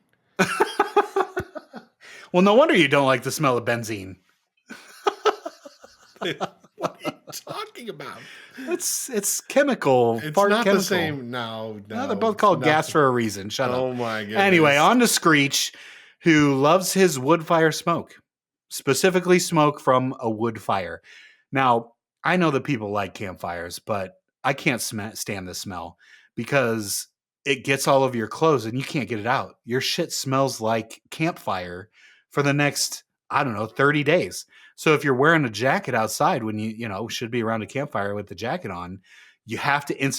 S1: Well, no wonder you don't like the smell of benzene.
S4: What are you talking about?
S1: It's chemical.
S4: It's
S1: fart
S4: not
S1: chemical.
S4: the same. No.
S1: No, they're both called gas for a reason. Shut up.
S4: Oh my goodness.
S1: Anyway, on to Screech, who loves his wood fire smoke, specifically smoke from a wood fire. Now, I know that people like campfires, but I can't stand the smell because it gets all over your clothes and you can't get it out. Your shit smells like campfire for the next, 30 days. So if you're wearing a jacket outside when you should be around a campfire with the jacket on, you have to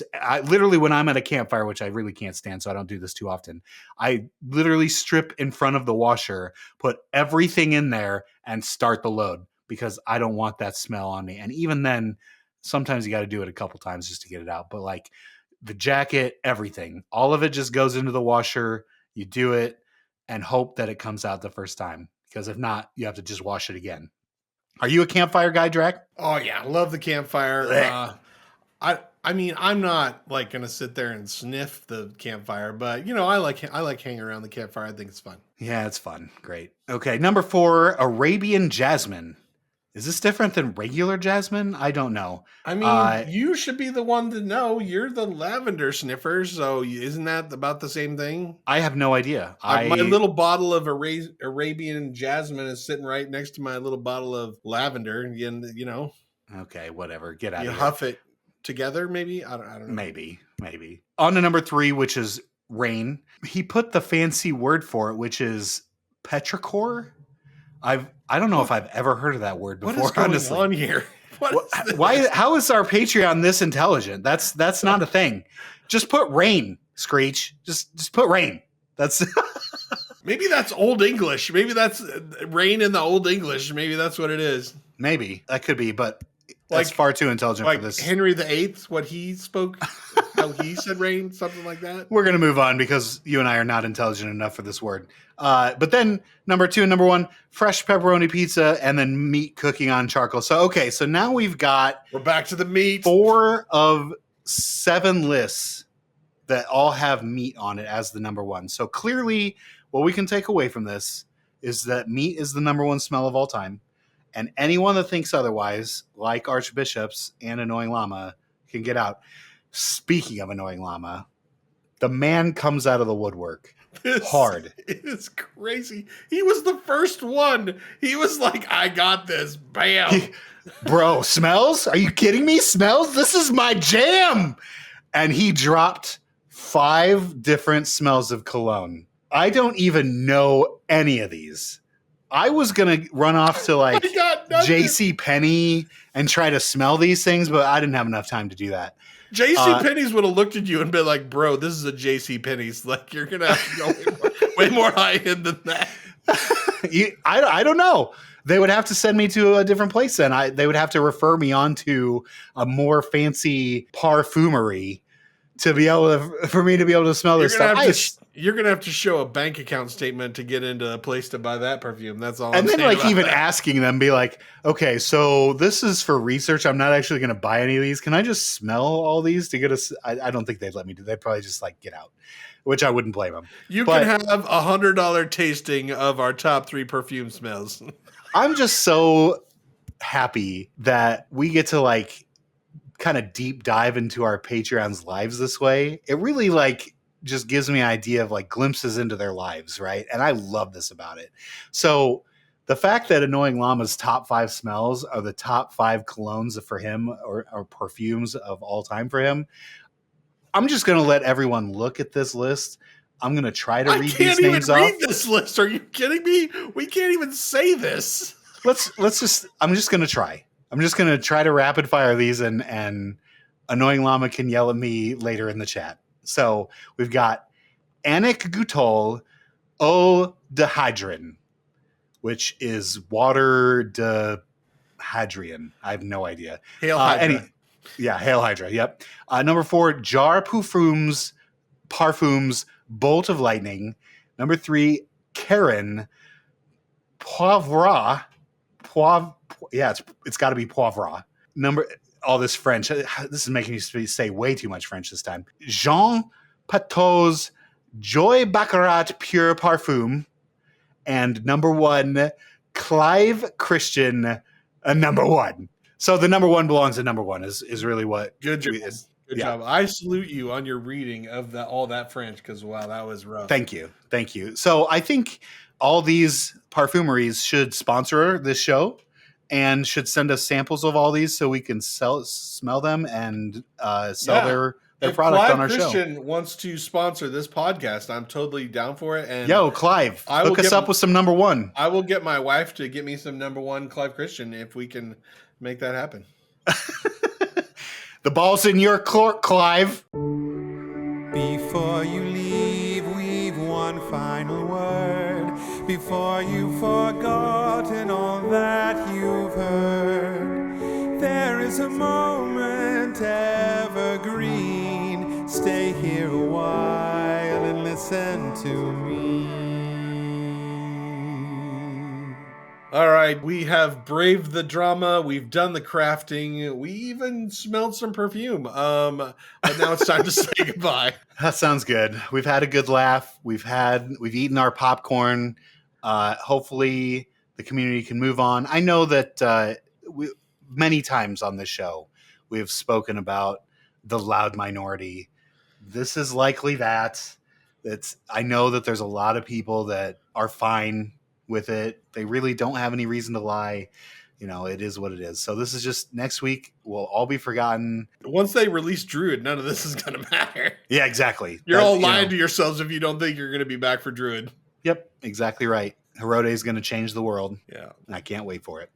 S1: literally, when I'm at a campfire, which I really can't stand, so I don't do this too often, I literally strip in front of the washer, put everything in there, and start the load because I don't want that smell on me. And even then, sometimes you got to do it a couple times just to get it out. But like the jacket, everything, all of it just goes into the washer. You do it and hope that it comes out the first time, because if not, you have to just wash it again. Are you a campfire guy, Draq?
S4: Oh yeah, love the campfire. I mean, I'm not like gonna sit there and sniff the campfire, but I like hanging around the campfire. I think it's fun.
S1: Yeah, it's fun. Great. Okay, number 4, Arabian jasmine. Is this different than regular jasmine? I don't know.
S4: I mean, you should be the one to know. You're the lavender sniffer, so isn't that about the same thing?
S1: I have no idea.
S4: My little bottle of Arabian jasmine is sitting right next to my little bottle of lavender, and
S1: Okay, whatever. Get out of
S4: you
S1: here.
S4: huff it together, maybe. I don't know.
S1: Maybe. On to number 3, which is rain. He put the fancy word for it, which is petrichor. I don't know if I've ever heard of that word before.
S4: What is going
S1: honestly.
S4: on here?
S1: Why? How is our Patreon this intelligent? That's not a thing. Just put rain, Screech. Just put rain. That's
S4: maybe that's Old English. Maybe that's rain in the Old English. Maybe that's what it is.
S1: Maybe that could be, but that's far too intelligent for this.
S4: Henry VIII, what he spoke, how he said rain, something like that.
S1: We're gonna move on because you and I are not intelligent enough for this word. But then number 2 and number 1, fresh pepperoni pizza, and then meat cooking on charcoal. So now we're
S4: back to the meat.
S1: 4 of 7 lists that all have meat on it as the number 1. So clearly, what we can take away from this is that meat is the number 1 smell of all time. And anyone that thinks otherwise, like archbishops and Annoying Llama, can get out. Speaking of Annoying Llama, the man comes out of the woodwork hard.
S4: It's crazy. He was the first one. He was like, I got this. Bam.
S1: Bro, smells? Are you kidding me? Smells? This is my jam. And he dropped 5 different smells of cologne. I don't even know any of these. I was going to run off to like J.C. Penney and try to smell these things, but I didn't have enough time to do that.
S4: J.C. Penney's would have looked at you and been like, bro, this is a J.C. Penney's. Like, you're going to have to go way more high end than that.
S1: I don't know. They would have to send me to a different place then. They would have to refer me on to a more fancy parfumery to be able to, for me to be able to smell this stuff.
S4: You're gonna have to show a bank account statement to get into a place to buy that perfume. That's all.
S1: And then asking them, be like, okay, so this is for research. I'm not actually gonna buy any of these. Can I just smell all these to get us? I don't think they'd let me do. They'd probably just like get out, which I wouldn't blame them.
S4: You can have $100 tasting of our top 3 perfume smells.
S1: I'm just so happy that we get to like kind of deep dive into our Patreons' lives this way. It really like just gives me an idea of like glimpses into their lives, right? And I love this about it. So the fact that Annoying Llama's top 5 smells are the top 5 colognes for him or perfumes of all time for him, I'm just going to let everyone look at this list. I'm going to try to read these names off. I can't even
S4: read this list. Are you kidding me? We can't even say this.
S1: I'm just going to try. I'm just going to try to rapid fire these and Annoying Llama can yell at me later in the chat. So we've got Anik Gutol Dehydrin, which is water dehydrian. I have no idea.
S4: Hail Hydra.
S1: Hail Hydra. Yep. Number 4, Jar Parfums, Bolt of Lightning. Number 3, Karen Poivra. It's got to be Poivra. All this French. This is making me say way too much French this time. Jean Pateau's Joy Baccarat Pure Parfum. And number 1, Clive Christian, number 1. So the number one belongs to number one is really what.
S4: Good job. Good
S1: yeah.
S4: job. I salute you on your reading of all that French because wow, that was rough.
S1: Thank you. So I think all these parfumeries should sponsor this show and should send us samples of all these so we can smell them and sell their product
S4: Clive
S1: on our
S4: Christian
S1: show.
S4: wants to sponsor this podcast, I'm totally down for it. And
S1: yo, Clive, hook us up with some number one.
S4: I will get my wife to get me some number one Clive Christian if we can make that happen.
S1: The ball's in your court, Clive.
S5: Before you leave, we've one final word. Before you've forgotten all that you've heard, there is a moment evergreen. Stay here a while and listen to me.
S4: All right, we have braved the drama. We've done the crafting. We even smelled some perfume. But now it's time to say goodbye.
S1: That sounds good. We've had a good laugh. We've eaten our popcorn. Hopefully the community can move on. I know that many times on this show we have spoken about the loud minority. This is likely that. I know that there's a lot of people that are fine with it. They really don't have any reason to lie. It is what it is. So this is just next week. We'll all be forgotten.
S4: Once they release Druid, none of this is going to matter.
S1: Yeah, exactly.
S4: You're all lying to yourselves if you don't think you're going to be back for Druid.
S1: Yep, exactly right. Herode is going to change the world.
S4: Yeah.
S1: And I can't wait for it.